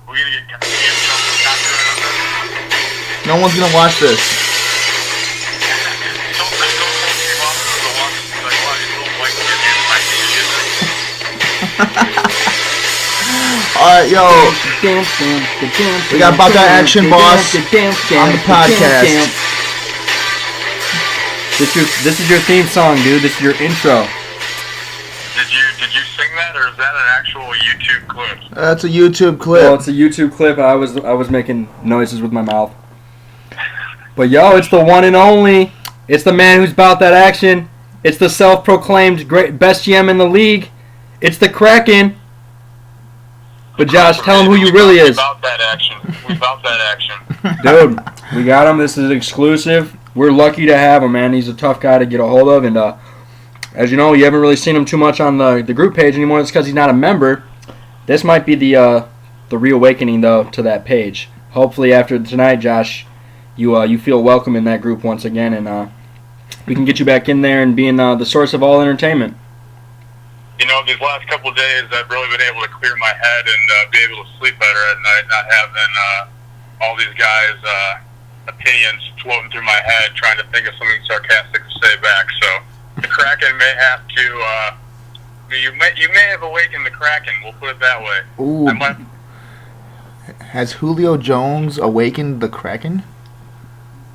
We're gonna get copyright on this. No one's gonna watch this. Don't came off for the one. Like, wow, these little white kids might be Alright, yo. We got About That Action, boss, on the podcast. This is your theme song, dude. This is your intro. Did you sing that, or is that an actual YouTube clip? That's a YouTube clip. Well, it's a YouTube clip. I was making noises with my mouth. But yo, it's the one and only. It's the man who's about that action. It's the self-proclaimed best GM in the league. It's the Kraken. But Josh, tell him who you really is. About that action. We about that action. Dude, we got him. This is exclusive. We're lucky to have him, man. He's a tough guy to get a hold of, and as you know, you haven't really seen him too much on the group page anymore. It's because he's not a member. This might be the reawakening, though, to that page. Hopefully, after tonight, Josh, you feel welcome in that group once again, and we can get you back in there and being the source of all entertainment. You know, these last couple of days, I've really been able to clear my head and be able to sleep better at night, not having all these guys' opinions floating through my head, trying to think of something sarcastic to say back. So the Kraken may have to. You may have awakened the Kraken. We'll put it that way. Ooh. Has Julio Jones awakened the Kraken?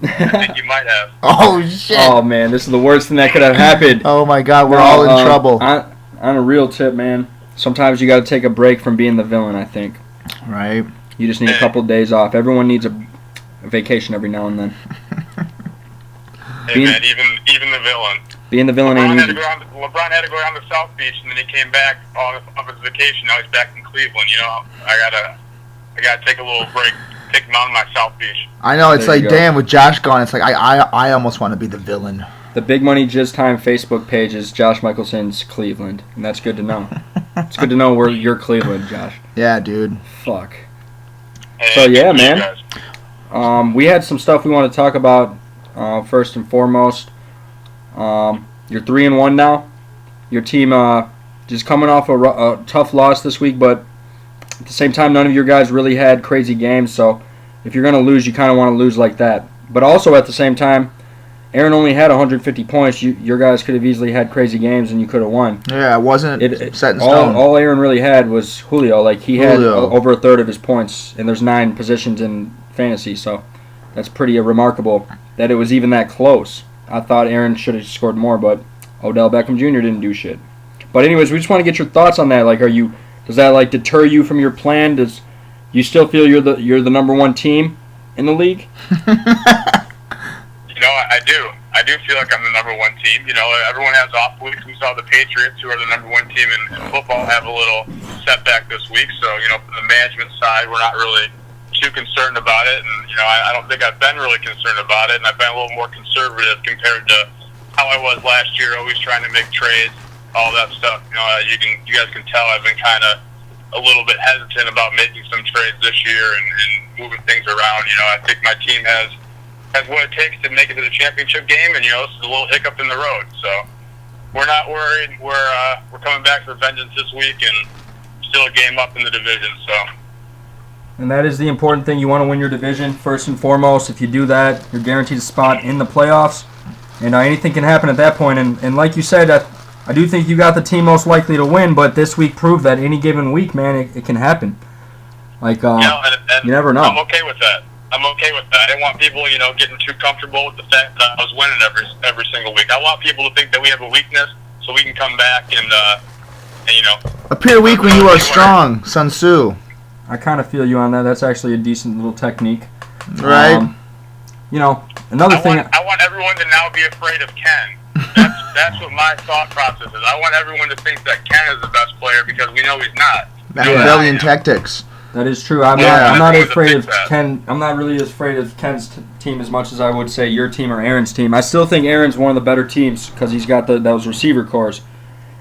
I think you might have. Oh shit! Oh man, this is the worst thing that could have happened. Oh my God, we're all in trouble. On a real tip, man, sometimes you got to take a break from being the villain, I think. Right. You just need a couple of days off. Everyone needs a vacation every now and then. Hey man, even the villain. Being the villain ain't easy. LeBron had to go around the South Beach, and then he came back off his vacation. Now he's back in Cleveland. You know, I gotta take a little break, take him on my South Beach. I know, it's like, damn, with Josh gone, it's like I almost want to be the villain. The Big Money Jizz Time Facebook page is Josh Michelson's Cleveland, and that's good to know. It's good to know where you're Cleveland, Josh. Yeah, dude. Fuck. Hey, So yeah, man. We had some stuff we want to talk about. First and foremost, you're 3-1 now. Your team just coming off a tough loss this week, but at the same time, none of your guys really had crazy games. So if you're gonna lose, you kind of want to lose like that. But also at the same time, Aaron only had 150 points. Your guys could have easily had crazy games, and you could have won. Yeah, it wasn't set in stone. All Aaron really had was Julio. Like, he had over a third of his points, and there's 9 positions in fantasy, so that's pretty remarkable that it was even that close. I thought Aaron should have scored more, but Odell Beckham Jr. didn't do shit. But anyways, we just want to get your thoughts on that. Like, does that like deter you from your plan? Does you still feel you're the number one team in the league? You know, I do. I do feel like I'm the number one team. You know, everyone has off weeks. We saw the Patriots, who are the number one team in football, have a little setback this week. So, you know, from the management side, we're not really too concerned about it. And, you know, I don't think I've been really concerned about it. And I've been a little more conservative compared to how I was last year, always trying to make trades, all that stuff. You know, you guys can tell I've been kind of a little bit hesitant about making some trades this year and moving things around. You know, I think my team has what it takes to make it to the championship game, and, you know, this is a little hiccup in the road. So we're not worried. We're coming back for vengeance this week, and still a game up in the division. So. And that is the important thing. You want to win your division first and foremost. If you do that, you're guaranteed a spot in the playoffs, and anything can happen at that point. And like you said, I do think you got the team most likely to win, but this week proved that any given week, man, it can happen. Like, and you never know. I'm okay with that. I didn't want people, you know, getting too comfortable with the fact that I was winning every single week. I want people to think that we have a weakness, so we can come back and you know. Appear weak when you are strong, Sun Tzu. I kind of feel you on that. That's actually a decent little technique. Right. You know, another thing. I want everyone to now be afraid of Ken. That's what my thought process is. I want everyone to think that Ken is the best player because we know he's not. Machiavellian tactics. That is true. I'm not afraid of Ken. I'm not really as afraid of Ken's team as much as I would say your team or Aaron's team. I still think Aaron's one of the better teams because he's got those receiver cores,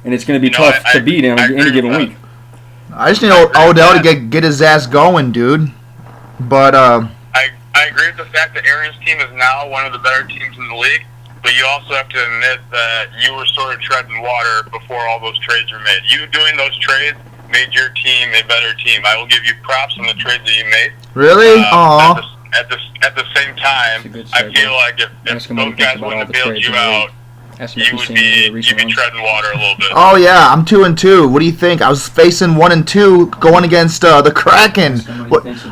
and it's going to be tough to beat him any given week. I just need Odell to get his ass going, dude. But I agree with the fact that Aaron's team is now one of the better teams in the league, but you also have to admit that you were sort of treading water before all those trades were made. You doing those trades made your team a better team. I will give you props on the trades that you made. Really? Aw. At the same time, I feel like if those guys wouldn't have bailed you out, you'd be treading water a little bit. Oh yeah, I'm 2-2. What do you think? I was facing 1-2 going against the Kraken.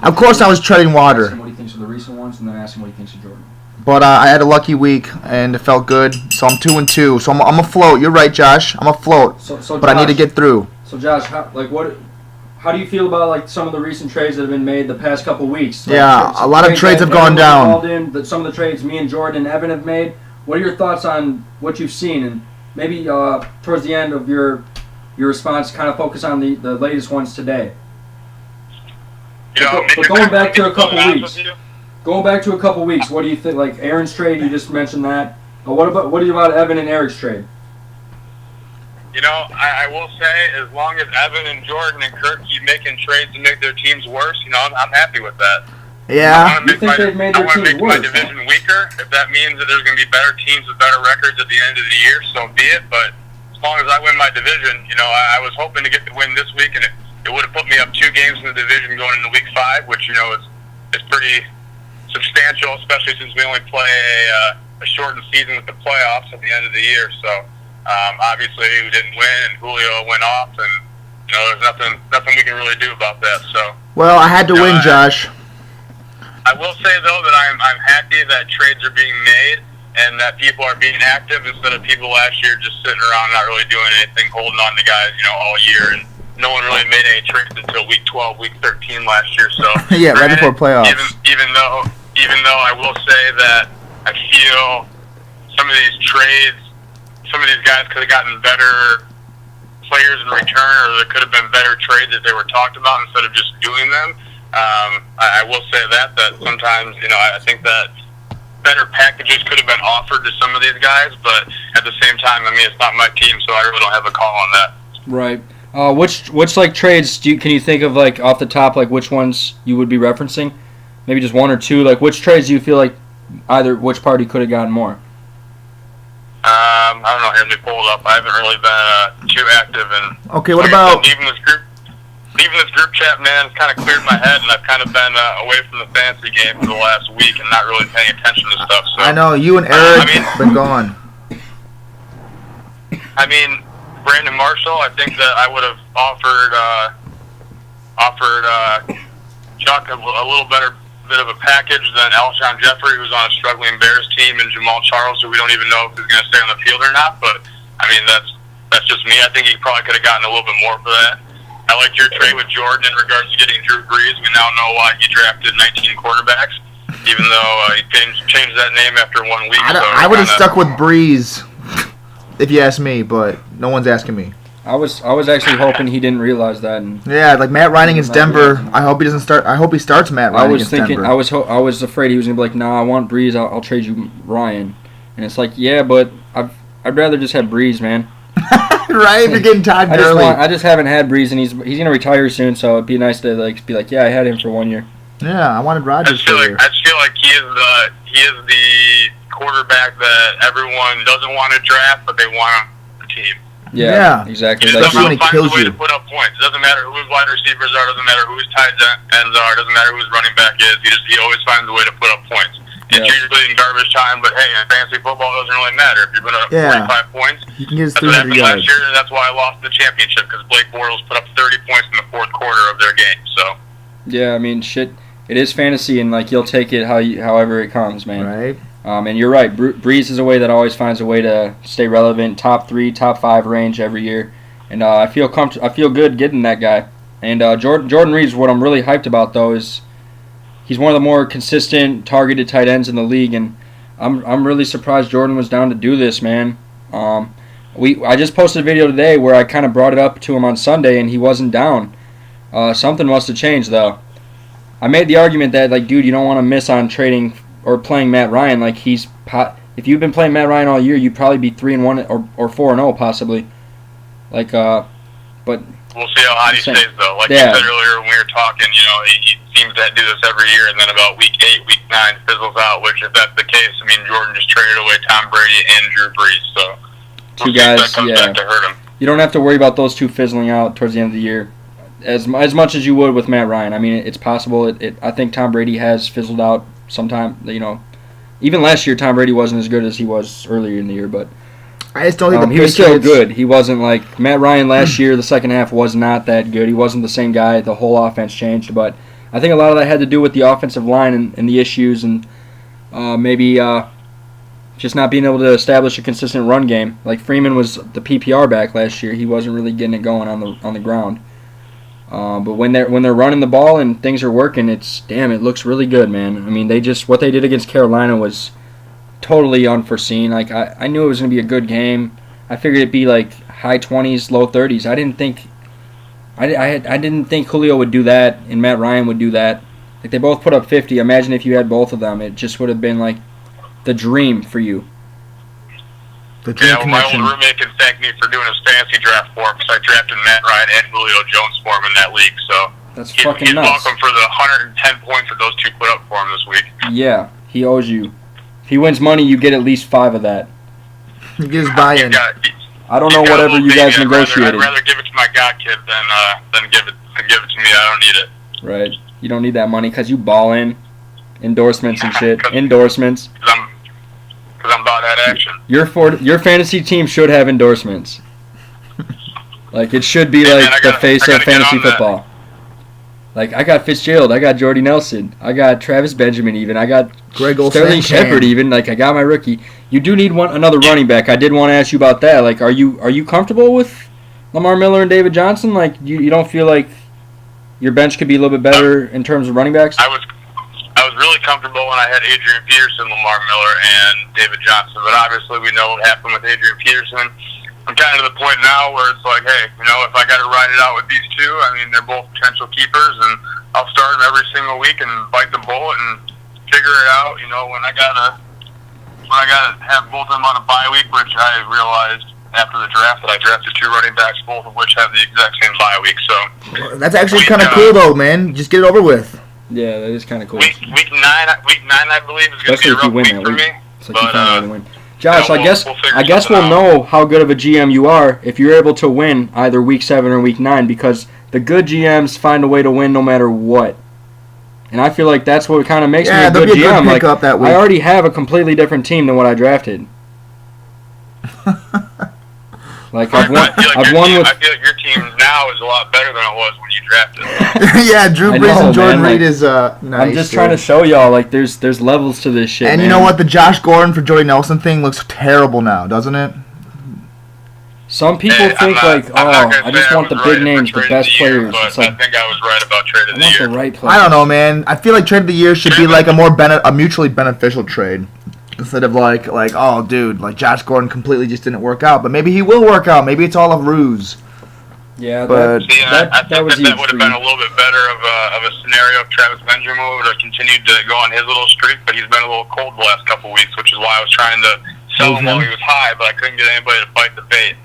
Of course, I was treading water. Ask him what he thinks of the recent ones, and then ask him what he thinks of Jordan. But I had a lucky week, and it felt good. So I'm 2-2. So I'm afloat. You're right, Josh. I'm afloat. So but Josh, I need to get through. So Josh, how do you feel about like some of the recent trades that have been made the past couple weeks? Like, Yeah, a lot of trades have gone down. Some of the trades me and Jordan and Evan have made. What are your thoughts on what you've seen, and maybe towards the end of your response, kind of focus on the latest ones today? But going back to a couple weeks. Going back to a couple weeks, what do you think? Like Aaron's trade, you just mentioned that. What about Evan and Eric's trade? You know, I will say, as long as Evan and Jordan and Kirk keep making trades to make their teams worse, you know, I'm happy with that. Yeah. I want to make my division weaker. If that means that there's going to be better teams with better records at the end of the year, so be it. But as long as I win my division, you know, I was hoping to get the win this week, and it would have put me up 2 games in the division going into week 5, which, you know, is pretty substantial, especially since we only play a shortened season with the playoffs at the end of the year. So obviously we didn't win, and Julio went off, and you know there's nothing we can really do about that. So well, I had to win, Josh. I will say though that I'm happy that trades are being made and that people are being active instead of people last year just sitting around not really doing anything, holding on to guys, you know, all year, and no one really made any trades until week 12, week 13 last year. So yeah, right before playoffs. Even though I will say that I feel some of these trades, some of these guys could have gotten better players in return, or there could have been better trades that they were talked about instead of just doing them. I will say that sometimes, you know, I think that better packages could have been offered to some of these guys, but at the same time, I mean, it's not my team, so I really don't have a call on that. Right. Which like trades can you think of, like off the top, like which ones you would be referencing? Maybe just one or two. Like which trades do you feel like either which party could have gotten more? I don't know. Here, let me pull it up. I haven't really been too active, and okay. What about leaving this group chat, man? It's kind of cleared my head, and I've kind of been away from the fantasy game for the last week and not really paying attention to stuff. So I know you and Eric been gone. I mean, Brandon Marshall. I think that I would have offered Chuck a little better bit of a package than Alshon Jeffrey, who's on a struggling Bears team, and Jamal Charles, who we don't even know if he's going to stay on the field or not. But I mean, that's just me. I think he probably could have gotten a little bit more for that. I like your trade with Jordan in regards to getting Drew Brees. We now know why he drafted 19 quarterbacks, even though he changed that name after 1 week. I would have stuck with Brees if you ask me, but no one's asking me. I was actually hoping he didn't realize that. And yeah, like Matt Ryan against Denver. I hope he doesn't start. I hope he starts Matt Ryan against Denver. I was afraid he was gonna be like, nah, I want Breeze. I'll trade you Ryan. And it's like, yeah, but I'd rather just have Breeze, man. Right? If you're getting Todd Gurley. I just haven't had Breeze, and he's gonna retire soon, so it'd be nice to like be like, yeah, I had him for 1 year. Yeah, I wanted Rodgers for a year. I feel like he is the quarterback that everyone doesn't want to draft, but they want on the team. Yeah, exactly. He finds a way to put up points. It doesn't matter who his wide receivers are. Doesn't matter who his tight ends are. Doesn't matter who his running back is. He always finds a way to put up points. It's usually in garbage time, but hey, in fantasy football, it doesn't really matter. If you're going to put up 45 points, you can get that's what happened last year, and that's why I lost the championship, because Blake Bortles put up 30 points in the fourth quarter of their game. So. Yeah, I mean, shit. It is fantasy, and like you'll take it however it comes, man. Right. And you're right. Breeze is a way that always finds a way to stay relevant, top 3, top 5 range every year, and I feel good getting that guy. And Jordan Reed's what I'm really hyped about though is he's one of the more consistent targeted tight ends in the league, and I'm really surprised Jordan was down to do this, man. I just posted a video today where I kind of brought it up to him on Sunday, and he wasn't down. Something must have changed though. I made the argument that like, dude, you don't want to miss on trading or playing Matt Ryan. Like if you've been playing Matt Ryan all year, you'd probably be 3-1 or 4-0 possibly. Like, but we'll see how hot he stays though. Like you said earlier when we were talking, you know, he seems to do this every year, and then about week 8, week 9 fizzles out. Which, if that's the case, I mean, Jordan just traded away Tom Brady and Drew Brees, so two guys, that comes back to hurt him. You don't have to worry about those two fizzling out towards the end of the year. as much as you would with Matt Ryan. I mean, it's possible. I think Tom Brady has fizzled out sometime. Even last year, Tom Brady wasn't as good as he was earlier in the year, but I just don't think the he was still good. He wasn't like Matt Ryan last year. The second half was not that good. He wasn't the same guy. The whole offense changed, but I think a lot of that had to do with the offensive line and the issues and maybe just not being able to establish a consistent run game. Like Freeman was the PPR back last year. He wasn't really getting it going on the ground. But when they're running the ball and things are working, it looks really good, man. I mean, what they did against Carolina was totally unforeseen. Like I knew it was going to be a good game. I figured it'd be like high 20s, low 30s. I didn't think Julio would do that and Matt Ryan would do that. Like they both put up 50. Imagine if you had both of them. It just would have been like the dream for you. My old roommate can thank me for doing his fantasy draft for him because I drafted Matt Ryan and Julio Jones for him in that league. So that's fucking nuts. He's welcome for the 110 points that those two put up for him this week. Yeah, he owes you. If he wins money, you get at least 5 of that. He gives buy-in. I don't know whatever you guys negotiated. I'd rather give it to my god kid than give it to me. I don't need it. Right. You don't need that money because you ball in endorsements and shit. Endorsements. Because I'm about that action. Your fantasy team should have endorsements. Like it should be the face of fantasy football. Like I got Fitzgerald, I got Jordy Nelson, I got Travis Benjamin, even I got Sterling Shepard, even like I got my rookie. You do need another running back. I did want to ask you about that. Like, are you comfortable with Lamar Miller and David Johnson? Like, you don't feel like your bench could be a little bit better in terms of running backs? I was really comfortable when I had Adrian Peterson, Lamar Miller, and David Johnson. But obviously, we know what happened with Adrian Peterson. I'm kind of to the point now where it's like, hey, if I got to ride it out with these two, I mean, they're both potential keepers, and I'll start them every single week and bite the bullet and figure it out. When I gotta have both of them on a bye week, which I realized after the draft that I drafted 2 running backs, both of which have the exact same bye week. So that's actually kind of cool, though, man. Just get it over with. Yeah, that is kind of cool. Week 9, I believe, is going to be a rough week for me. It's like you finally win. Josh, I guess we'll know how good of a GM you are if you're able to win either week 7 or week 9, because the good GMs find a way to win no matter what. And I feel like that's what kind of makes me a good GM. Like, I already have a completely different team than what I drafted. Like I feel like your team now is a lot better than it was when you drafted. Yeah, Drew Brees and Jordan Reed is nice. I'm just trying to show y'all like there's levels to this shit. And you know what? The Josh Gordon for Jordy Nelson thing looks terrible now, doesn't it? Some people think I just want the big names, the best players. But I think I was right about trade of the year. The right players. I don't know, man. I feel like trade of the year should be like a mutually beneficial trade. Instead of like, oh, dude, like Josh Gordon completely just didn't work out, but maybe he will work out. Maybe it's all a ruse. Yeah, but I think that would have been a little bit better of a scenario if Travis Benjamin would have continued to go on his little streak. But he's been a little cold the last couple weeks, which is why I was trying to sell him while he was high, but I couldn't get anybody to bite the bait.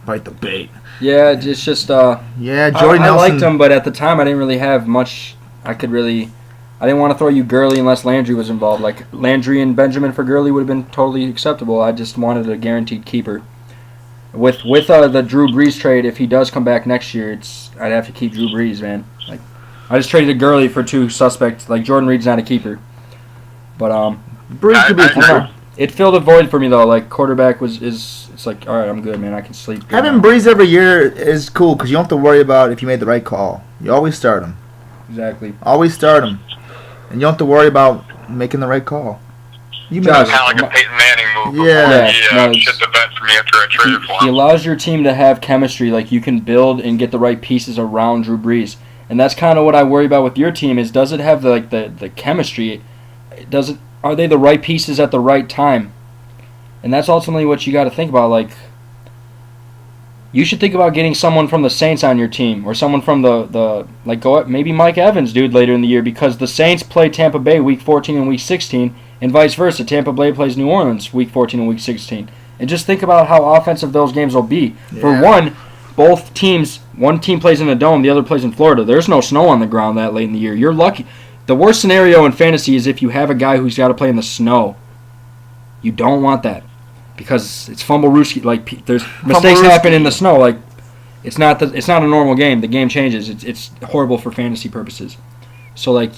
Bite the bait. Yeah, it's just yeah, Jordy Nelson. I liked him, but at the time I didn't really have much. I didn't want to throw you Gurley unless Landry was involved. Like, Landry and Benjamin for Gurley would have been totally acceptable. I just wanted a guaranteed keeper. With the Drew Brees trade, if he does come back next year, I'd have to keep Drew Brees, man. Like, I just traded Gurley for 2 suspects. Like, Jordan Reed's not a keeper. But, Brees could be a keeper. It filled a void for me, though. Like, quarterback it's like, all right, I'm good, man. I can sleep. Having Brees every year is cool because you don't have to worry about if you made the right call. You always start him. Exactly. Always start him. And you don't have to worry about making the right call. Kind of like a Peyton Manning move. He shit the bed for me after I traded for him. He allows your team to have chemistry. Like, you can build and get the right pieces around Drew Brees. And that's kind of what I worry about with your team is, does it have the chemistry? Are they the right pieces at the right time? And that's ultimately what you got to think about. Like, you should think about getting someone from the Saints on your team, or someone from maybe Mike Evans, dude, later in the year, because the Saints play Tampa Bay week 14 and week 16, and vice versa. Tampa Bay plays New Orleans week 14 and week 16. And just think about how offensive those games will be. Yeah. For one, both teams, one team plays in the Dome, the other plays in Florida. There's no snow on the ground that late in the year. You're lucky. The worst scenario in fantasy is if you have a guy who's got to play in the snow. You don't want that. Because it's fumble-rooski. Like, there's mistakes happen in the snow. Like, it's not a normal game. The game changes. It's horrible for fantasy purposes. So like,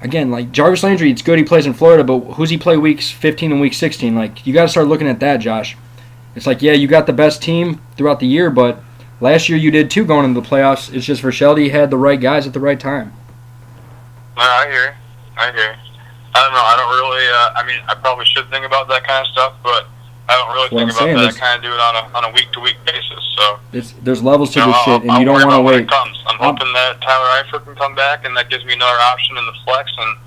again, like Jarvis Landry, it's good he plays in Florida, but who's he play weeks 15 and week 16? Like, you got to start looking at that, Josh. It's like, yeah, you got the best team throughout the year, but last year you did too going into the playoffs. It's just Verschelde had the right guys at the right time. No, I hear you. I don't know. I don't really. I mean, I probably should think about that kind of stuff, but I don't really think about that. I kind of do it on a week-to-week basis. So there's levels to this shit, and you don't want to wait. I'm hoping that Tyler Eifert can come back, and that gives me another option in the flex, and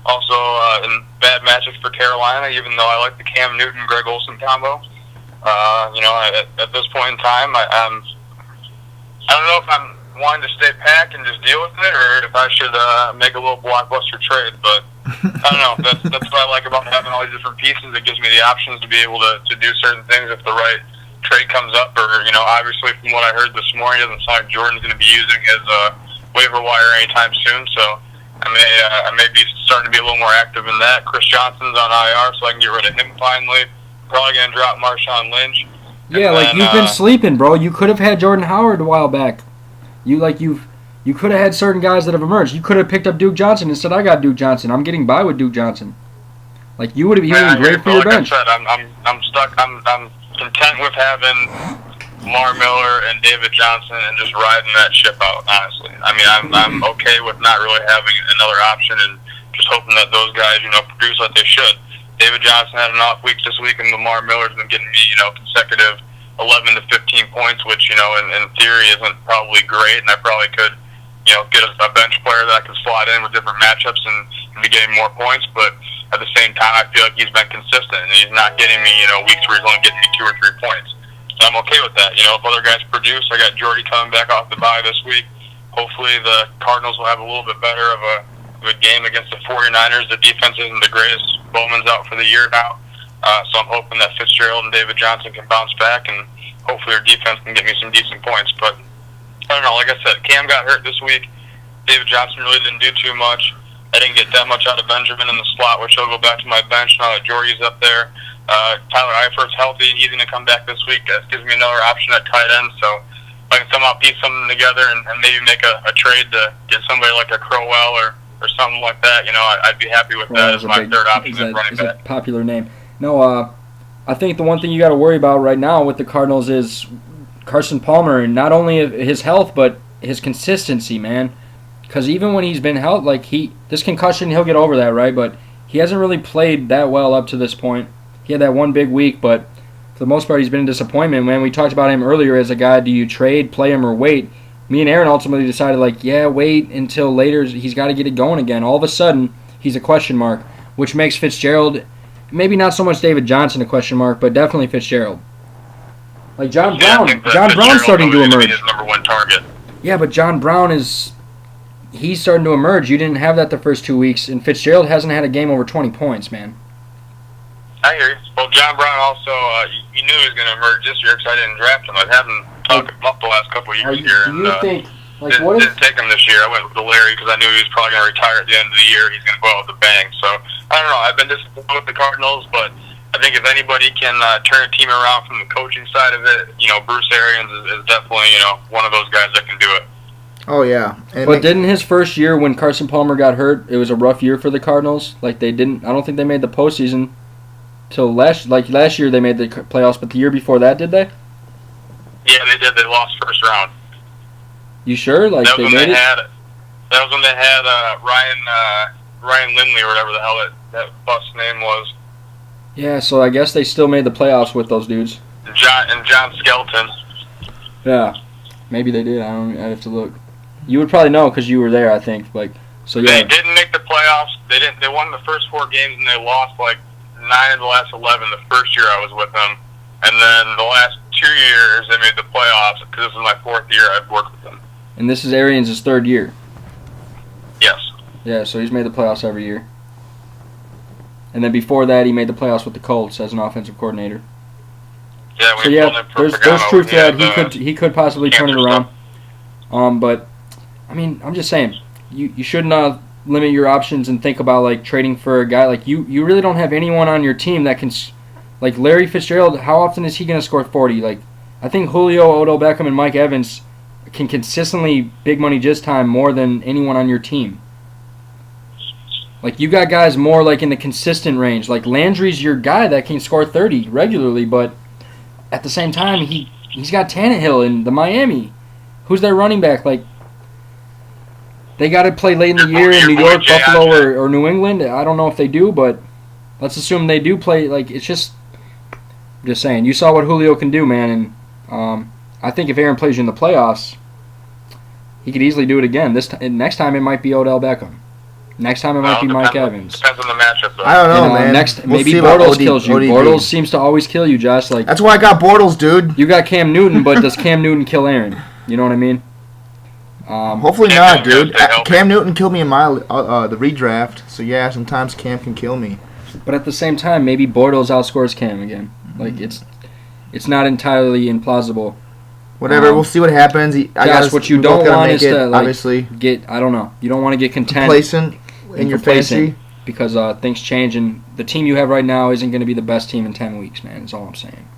also in bad matchups for Carolina. Even though I like the Cam Newton Greg Olsen combo, at this point in time, I don't know if I'm wanting to stay packed and just deal with it, or if I should make a little blockbuster trade. But I don't know. That's what I like about having all these different pieces. It gives me the options to be able to do certain things if the right trade comes up. Or obviously from what I heard this morning, it doesn't sound like Jordan's going to be using his waiver wire anytime soon. So I may be starting to be a little more active in that. Chris Johnson's on IR, so I can get rid of him finally. Probably going to drop Marshawn Lynch. Yeah, like you've been sleeping, bro. You could have had Jordan Howard a while back. You could have had certain guys that have emerged. You could have picked up Duke Johnson. Instead, I got Duke Johnson. I'm getting by with Duke Johnson. Like, you would have been great for your bench. Like I said, I'm stuck. I'm content with having Lamar Miller and David Johnson and just riding that ship out. Honestly, I mean, I'm okay with not really having another option and just hoping that those guys, produce like they should. David Johnson had an off week this week, and Lamar Miller's been getting me, consecutive 11 to 15 points, which, in theory isn't probably great, and I probably could, get a bench player that I can slot in with different matchups and be getting more points, but at the same time, I feel like he's been consistent, and he's not getting me, weeks where he's only getting me 2 or 3 points. So I'm okay with that. If other guys produce, I got Jordy coming back off the bye this week. Hopefully the Cardinals will have a little bit better of a game against the 49ers. The defense isn't the greatest. Bowman's out for the year now. So I'm hoping that Fitzgerald and David Johnson can bounce back, and hopefully their defense can get me some decent points. But I don't know. Like I said, Cam got hurt this week. David Johnson really didn't do too much. I didn't get that much out of Benjamin in the slot, which will go back to my bench now that Jordy's up there. Tyler Eifert's healthy, and he's going to come back this week. That gives me another option at tight end. So if I can somehow piece something together and maybe make a trade to get somebody like a Crowell or something like that, I'd be happy with that as my third option at running back. It's a popular name. No, I think the one thing you got to worry about right now with the Cardinals is Carson Palmer, and not only his health, but his consistency, man. Because even when he's been healthy, this concussion, he'll get over that, right? But he hasn't really played that well up to this point. He had that one big week, but for the most part, he's been a disappointment. Man, we talked about him earlier as a guy, do you trade, play him, or wait? Me and Aaron ultimately decided, wait until later. He's got to get it going again. All of a sudden, he's a question mark, which makes Fitzgerald, maybe not so much David Johnson a question mark, but definitely Fitzgerald. Like John Brown. John Brown's starting to emerge. His number one target. Yeah, but John Brown he's starting to emerge. You didn't have that the first 2 weeks, and Fitzgerald hasn't had a game over 20 points, man. I hear you. Well, John Brown also, you knew he was going to emerge this year because I didn't draft him. I haven't talked him up the last couple of years here. Do you think, didn't take him this year. I went with Larry because I knew he was probably going to retire at the end of the year. He's going to go out with a bang. So, I don't know. I've been disappointed with the Cardinals, but I think if anybody can turn a team around from the coaching side of it, Bruce Arians is definitely, one of those guys that can do it. Oh, yeah. But didn't his first year when Carson Palmer got hurt, it was a rough year for the Cardinals? I don't think they made the postseason till last year they made the playoffs, but the year before that, did they? Yeah, they did. They lost first round. You sure? That was when they had Ryan Lindley or whatever the hell that bust's name was. Yeah, so I guess they still made the playoffs with those dudes. John Skelton. Yeah, maybe they did. I have to look. You would probably know because you were there, I think. So yeah. They didn't make the playoffs. They won the first 4 games and they lost 9 of the last 11 the first year I was with them. And then the last 2 years they made the playoffs because this is my 4th year I've worked with them. And this is Arians' 3rd year. Yes. Yeah, so he's made the playoffs every year. And then before that, he made the playoffs with the Colts as an offensive coordinator. Yeah, so yeah, there's truth to that. He could possibly turn it around. But I mean, I'm just saying, you shouldn't limit your options and think about trading for a guy you really don't have anyone on your team that can, Larry Fitzgerald. How often is he going to score 40? I think Julio, Odell Beckham, and Mike Evans can consistently big money just time more than anyone on your team. Like, you got guys more, like, in the consistent range. Like, Landry's your guy that can score 30 regularly, but at the same time, he's got Tannehill in the Miami. Who's their running back? Like, they got to play late in the year in New York, Buffalo, or New England. I don't know if they do, but let's assume they do play. Like, it's just saying. You saw what Julio can do, man, and I think if Aaron plays you in the playoffs, he could easily do it again. Next time it might be Odell Beckham. Next time it might be Mike Evans. Depends on the matchup, though. I don't know, man. Maybe Bortles kills you. ODB. Bortles seems to always kill you, Josh. Like, that's why I got Bortles, dude. You got Cam Newton, but does Cam Newton kill Aaron? You know what I mean? Hopefully not, dude. Cam Newton killed me in my the redraft, so yeah, sometimes Cam can kill me. But at the same time, maybe Bortles outscores Cam again. Like, it's not entirely implausible. Whatever, we'll see what happens. Josh, what you don't want is to, like, obviously I don't know. You don't want to get content. Complacent in your fantasy. Because things change, and the team you have right now isn't going to be the best team in 10 weeks, man. That's all I'm saying.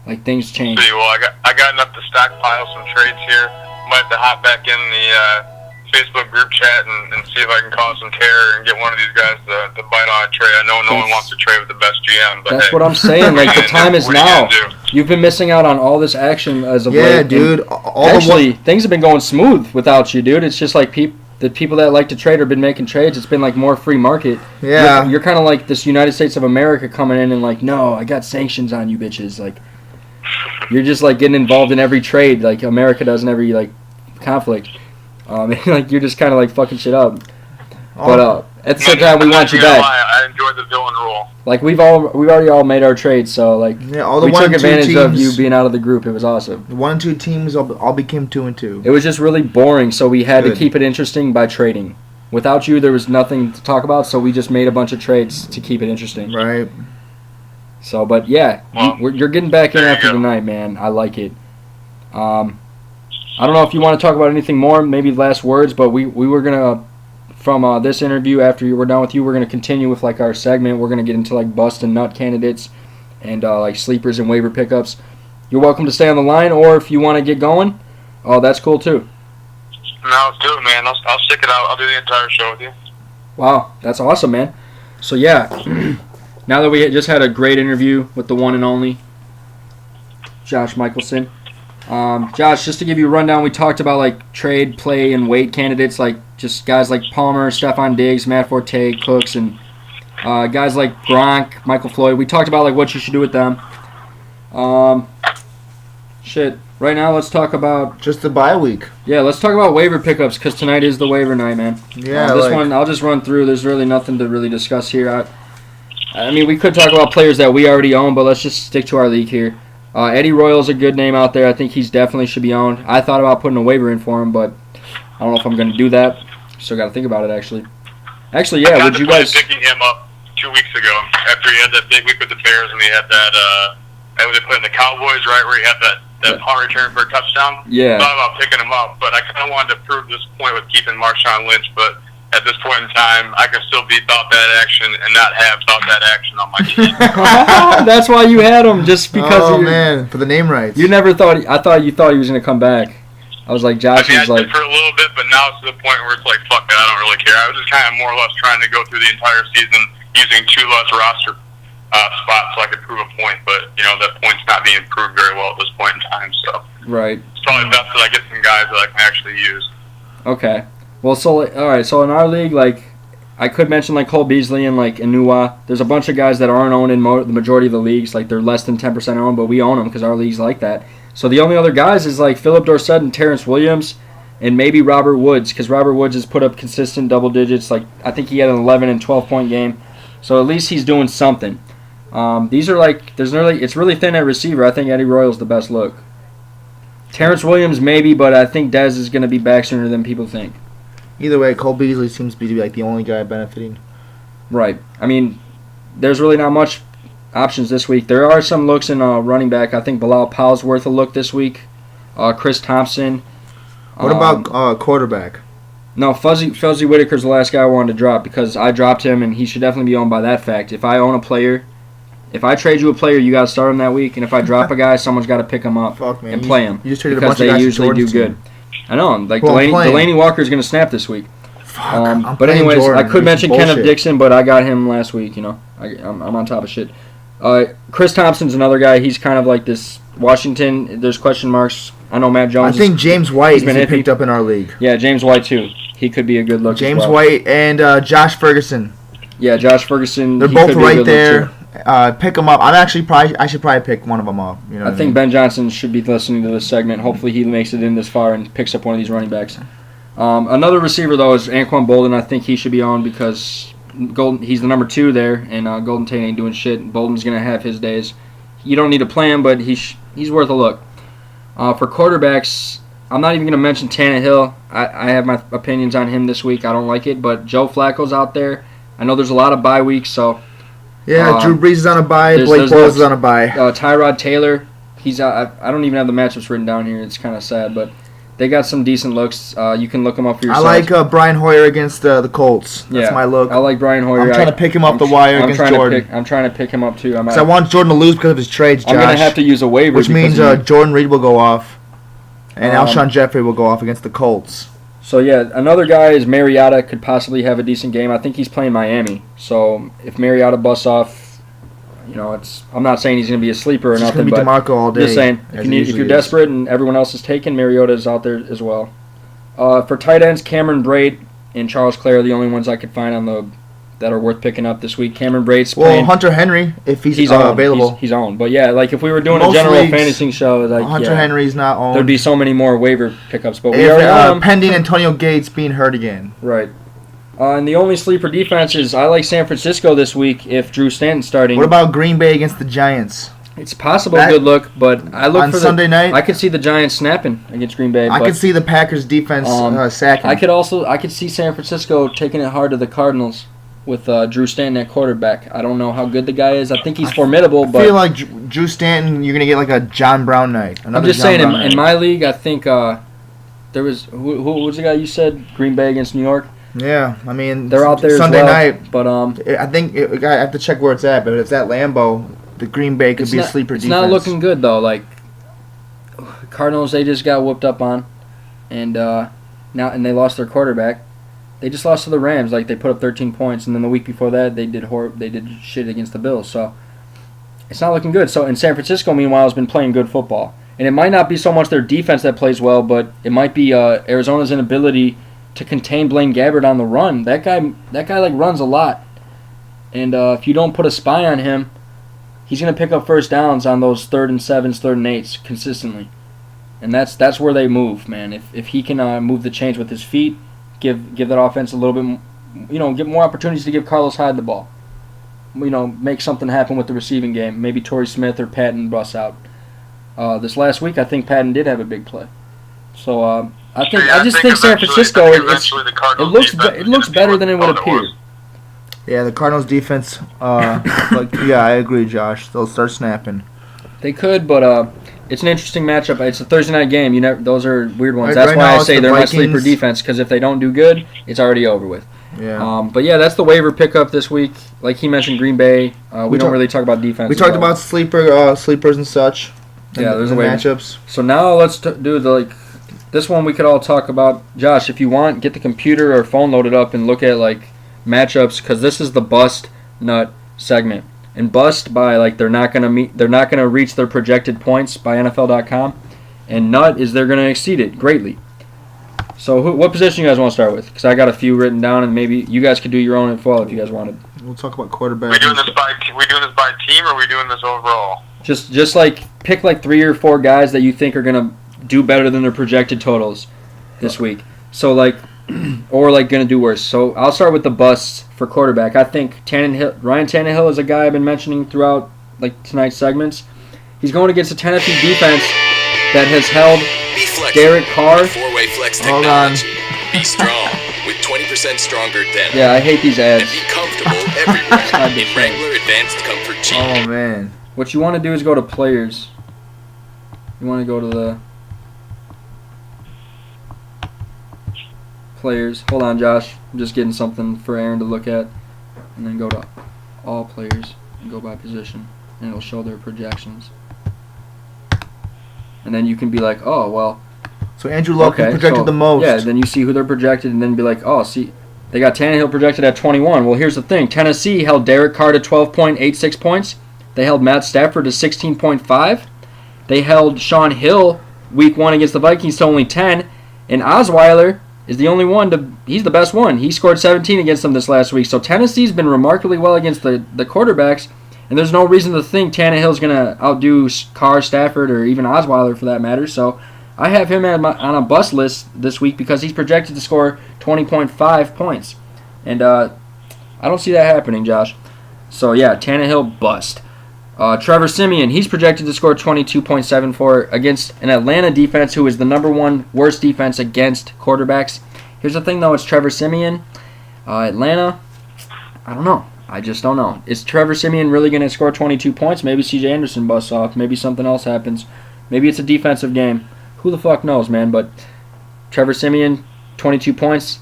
Like, things change. Well, I got enough to stockpile some trades here. Might have to hop back in the Facebook group chat and see if I can cause some terror and get one of these guys to bite on a trade. I know no one wants to trade with the best GM, but that's hey, what I'm saying. Like, the time is now. You've been missing out on all this action as of late. Yeah, dude. Actually, things have been going smooth without you, dude. It's just like the people that like to trade have been making trades. It's been like more free market. Yeah. You're kind of like this United States of America coming in and like, no, I got sanctions on you bitches. Like, you're just like getting involved in every trade like America does in every like conflict. Like, you're just kind of like fucking shit up. But at the same time, we want you back. I enjoy the villain role. Like, we've already all made our trades, so like, yeah, we took advantage of you being out of the group. It was awesome. The 1 and 2 teams all became 2 and 2. It was just really boring, so we had to keep it interesting by trading. Without you, there was nothing to talk about, so we just made a bunch of trades to keep it interesting. Right. So, but yeah, well, you're getting back in after the night, man. I like it. I don't know if you want to talk about anything more, maybe last words, but we were going to, from this interview, after we're done with you, we're going to continue with like our segment. We're going to get into like bust and nut candidates and like sleepers and waiver pickups. You're welcome to stay on the line, or if you want to get going, that's cool too. No, let's do it, man. I'll stick it out. I'll do the entire show with you. Wow, that's awesome, man. So yeah, now that we just had a great interview with the one and only Josh Michelson. Josh, just to give you a rundown, we talked about like trade, play, and weight candidates, like just guys like Palmer, Stephon Diggs, Matt Forte, Cooks, and guys like Gronk, Michael Floyd. We talked about like what you should do with them. Right now, let's talk about just the bye week. Yeah, let's talk about waiver pickups because tonight is the waiver night, man. Yeah, this one I'll just run through. There's really nothing to really discuss here. I mean, we could talk about players that we already own, but let's just stick to our league here. Eddie Royal's a good name out there. I think he's definitely should be owned. I thought about putting a waiver in for him, but I don't know if I'm going to do that. Still got to think about it, actually. Actually, yeah, would you guys... picking him up 2 weeks ago after he had that big week with the Bears and he had that, they played in the Cowboys, right, where he had that punt return for a touchdown. Yeah. I thought about picking him up, but I kind of wanted to prove this point with keeping Marshawn Lynch, but at this point in time, I can still be thought that action and not have thought that action on my team. That's why you had him, just because. Oh man, for the name rights. You never thought. I thought you thought he was gonna come back. I was like, Josh I is like. did for a little bit, but now it's to the point where it's like, fuck it, I don't really care. I was just kind of more or less trying to go through the entire season using 2 less roster spots so I could prove a point, but that point's not being proved very well at this point in time. So right. It's probably best that I get some guys that I can actually use. Okay. Well, so all right. So in our league, like, I could mention like Cole Beasley and like Inua. There's a bunch of guys that aren't owned in the majority of the leagues. Like, they're less than 10% owned, but we own them because our league's like that. So the only other guys is like Philip Dorsett and Terrence Williams, and maybe Robert Woods, because Robert Woods has put up consistent double digits. Like, I think he had an 11 and 12 point game. So at least he's doing something. These are like it's really thin at receiver. I think Eddie Royal's the best look. Terrence Williams maybe, but I think Dez is going to be back sooner than people think. Either way, Cole Beasley seems to be like the only guy benefiting. Right. I mean, there's really not much options this week. There are some looks in running back. I think Bilal Powell's worth a look this week. Chris Thompson. What about quarterback? No, Fuzzy Whitaker's the last guy I wanted to drop because I dropped him, and he should definitely be owned by that fact. If I own a player If I trade you a player, you got to start him that week, and if I drop a guy, someone's got to pick him up Fuck, man. and play him You just traded a because bunch of they guys usually to do Jordan's good. team. I know, like Well, I'm playing. Delaney Walker's going to snap this week. Fuck, I'm But playing anyways, Jordan. I could It's mention bullshit. Kenneth Dixon, but I got him last week. You know, I'm on top of shit. Chris Thompson's another guy. He's kind of like this Washington. There's question marks. I know Matt I Jones. think James White he's is been iffy. picked up in our league. Yeah, James White too. He could be a good look. James as well. White and Josh Ferguson. Yeah, Josh Ferguson. They're he both could be a right good look, there. too. Pick them up. I should probably pick one of them up. You know I what think mean? Ben Johnson should be listening to this segment. Hopefully he makes it in this far and picks up one of these running backs. Another receiver, though, is Anquan Bolden. I think he should be on because he's the number 2 there, and Golden Tate ain't doing shit. Bolden's going to have his days. You don't need to play him, but he's worth a look. For quarterbacks, I'm not even going to mention Tannehill. I have my opinions on him this week. I don't like it, but Joe Flacco's out there. I know there's a lot of bye weeks, so... Yeah, Drew Brees is on a bye. there's Blake Bortles lots. is on a bye. Tyrod Taylor, he's out. I don't even have the matchups written down here. It's kind of sad, but they got some decent looks. You can look them up for I yourself. like Brian Hoyer against the Colts. That's my look. I like Brian Hoyer. I'm trying to pick him off the wire against Jordan. I'm trying to pick him up too. Because I want Jordan to lose because of his trades, Josh. I'm gonna have to use a waiver, which means because of Jordan Reed will go off, and Um, Alshon Jeffrey will go off against the Colts. So yeah, another guy is Mariota. Could possibly have a decent game. I think he's playing Miami. So if Mariota busts off, you know, I'm not saying he's gonna be a sleeper or It's just nothing, gonna be but DeMarco all day. just saying as if he you're usually is. desperate and everyone else is taken, Mariota is out there as well. For tight ends, Cameron Braid and Charles Clare are the only ones I could find that are worth picking up this week. Cameron Braid's Well, playing. Hunter Henry, if he's on. available. He's on. But yeah, like if we were doing Most a general leagues, fantasy show, like Hunter Henry's not on. there'd be so many more waiver pickups. But we if, already own them. pending Antonio Gates being hurt again. Right. And the only sleeper defense is I like San Francisco this week if Drew Stanton's starting. What about Green Bay against the Giants? It's possible That- good look, but I look on for Sunday night? I could see the Giants snapping against Green Bay. I but could see the Packers defense sacking. I could see San Francisco taking it hard to the Cardinals with Drew Stanton at quarterback. I don't know how good the guy is. I think he's formidable, I but feel like Drew Stanton, you're gonna get like a John Brown night. I'm just saying in my league, I think there was who was the guy you said Green Bay against New York? Yeah, I mean They're out there Sunday as well, night. but I think I have to check where it's at, but if it's at Lambeau, the Green Bay could be a sleeper it's defense. not looking good though. Like Cardinals, they just got whooped up on, and they lost their quarterback. They just lost to the Rams. Like they put up 13 points, and then the week before that they did shit against the Bills. So it's not looking good. So in San Francisco, meanwhile, has been playing good football, and it might not be so much their defense that plays well, but it might be Arizona's inability to contain Blaine Gabbert on the run. That guy like runs a lot, and if you don't put a spy on him, he's gonna pick up first downs on those 3rd and 7s, 3rd and 8s consistently, and that's where they move, man. If he can move the chains with his feet, give that offense a little bit, get more opportunities to give Carlos Hyde the ball. Make something happen with the receiving game. Maybe Torrey Smith or Patton busts out. This last week, I think Patton did have a big play. So I just think San Francisco it looks better than it would appear. Yeah, the Cardinals defense. I agree, Josh. They'll start snapping. They could, but it's an interesting matchup. It's a Thursday night game. Those are weird ones. Right That's why now I say it's the they're my Vikings. sleeper defense, because if they don't do good, it's already over with. Yeah. But yeah, that's the waiver pickup this week. Like he mentioned, Green Bay. We don't really talk about defense. We talked about sleepers and such. Yeah, there's a the waiver. matchups. So now let's do this one we could all talk about. Josh, if you want, get the computer or phone loaded up and look at matchups, because this is the bust nut segment. And bust by they're not gonna reach their projected points by NFL.com, and nut is they're gonna exceed it greatly. So what position you guys want to start with? Because I got a few written down, and maybe you guys could do your own as well if you guys wanted. We'll talk about quarterback. We doing this by team, or are we doing this overall? Just pick 3 or 4 guys that you think are gonna do better than their projected totals this week. So or gonna do worse. So I'll start with the busts for quarterback. I think Ryan Tannehill is a guy I've been mentioning throughout tonight's segments. He's going against a Tennessee defense that has held Derek Carr. Four-way flex Hold on. technology. Be strong with 20% stronger denim. Yeah, I hate these And ads. be comfortable everywhere I'd be in saying. Wrangler Advanced Comfort Jeans. Oh man. What you want to do is go to players. You want to go to the players. Hold on, Josh. I'm just getting something for Aaron to look at. And then go to all players and go by position. and it'll show their projections. And then you can be like, oh, well. So Andrew Luck is projected the most. Yeah, then you see who they're projected, and then be like, oh, see, they got Tannehill projected at 21. Well, here's the thing. Tennessee held Derek Carr to 12.86 points. They held Matt Stafford to 16.5. They held Sean Hill week 1 against the Vikings to only 10. And Osweiler is the only one he's the best one. He scored 17 against them this last week. So Tennessee's been remarkably well against the quarterbacks, and there's no reason to think Tannehill's going to outdo Carr, Stafford, or even Osweiler for that matter. So I have him on a bust list this week because he's projected to score 20.5 points. And I don't see that happening, Josh. So yeah, Tannehill bust. Trevor Siemian, he's projected to score 22.74 against an Atlanta defense who is the number 1 worst defense against quarterbacks. Here's the thing, though. It's Trevor Siemian. Atlanta, I don't know. I just don't know. Is Trevor Siemian really going to score 22 points? Maybe C.J. Anderson busts off. Maybe something else happens. Maybe it's a defensive game. Who the fuck knows, man? But Trevor Siemian, 22 points.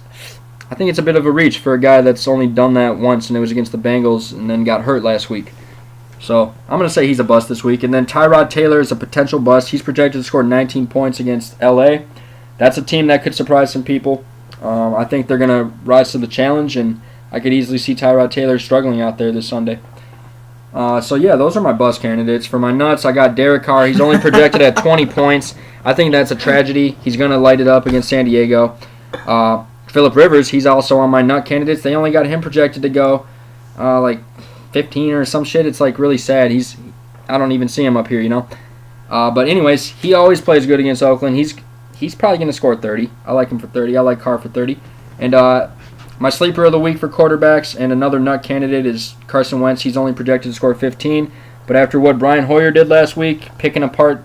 I think it's a bit of a reach for a guy that's only done that once, and it was against the Bengals and then got hurt last week. So I'm going to say he's a bust this week. And then Tyrod Taylor is a potential bust. He's projected to score 19 points against L.A. That's a team that could surprise some people. I think they're going to rise to the challenge, and I could easily see Tyrod Taylor struggling out there this Sunday. So yeah, those are my bust candidates. For my nuts, I got Derek Carr. He's only projected at 20 points. I think that's a tragedy. He's going to light it up against San Diego. Phillip Rivers, he's also on my nut candidates. They only got him projected to go like 15 or some shit. It's like really sad. I don't even see him up here, you know. But anyways, he always plays good against Oakland. He's probably going to score 30. I like him for 30. I like Carr for 30. And my sleeper of the week for quarterbacks and another nut candidate is Carson Wentz. He's only projected to score 15. But after what Brian Hoyer did last week, picking apart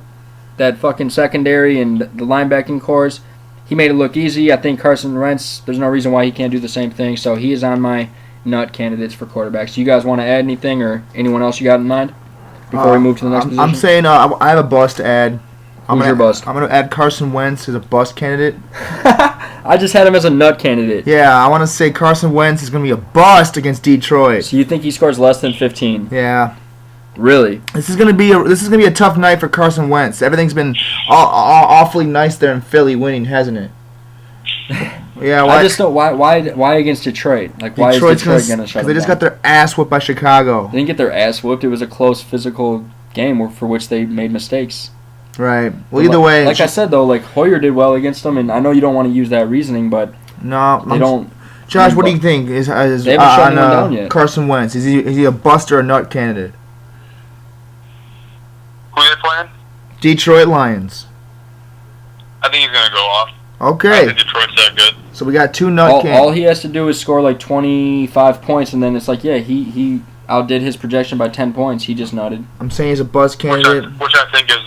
that fucking secondary and the linebacking cores, he made it look easy. I think Carson Wentz, there's no reason why he can't do the same thing. So he is on my nut candidates for quarterbacks. Do you guys want to add anything or anyone else you got in mind before we move to the next position? I'm saying I have a bust to add. Who's your bust? I'm going to add Carson Wentz as a bust candidate. I just had him as a nut candidate. Yeah, I want to say Carson Wentz is going to be a bust against Detroit. So you think he scores less than 15? Yeah. Really? This is gonna be a tough night for Carson Wentz. Everything's been awfully nice there in Philly, winning, hasn't it? Yeah. I just don't. Why against Detroit? Like, why Detroit's is Detroit gonna shut them down? They just got their ass whooped by Chicago. They didn't get their ass whooped. It was a close physical game for which they made mistakes. Right. Well, either way. Like I said though, like Hoyer did well against them, and I know you don't want to use that reasoning, but no, they don't. Josh, what do you think? Is they haven't shut anyone down yet. Carson Wentz? Is he a bust or a nut candidate? Who are they playing? Detroit Lions. I think he's going to go off. Okay. I think Detroit's that good. So we got 2 nut candidates. All he has to do is score like 25 points, and then it's like, yeah, he outdid his projection by 10 points. He just nutted. I'm saying he's a buzz candidate. Which I think is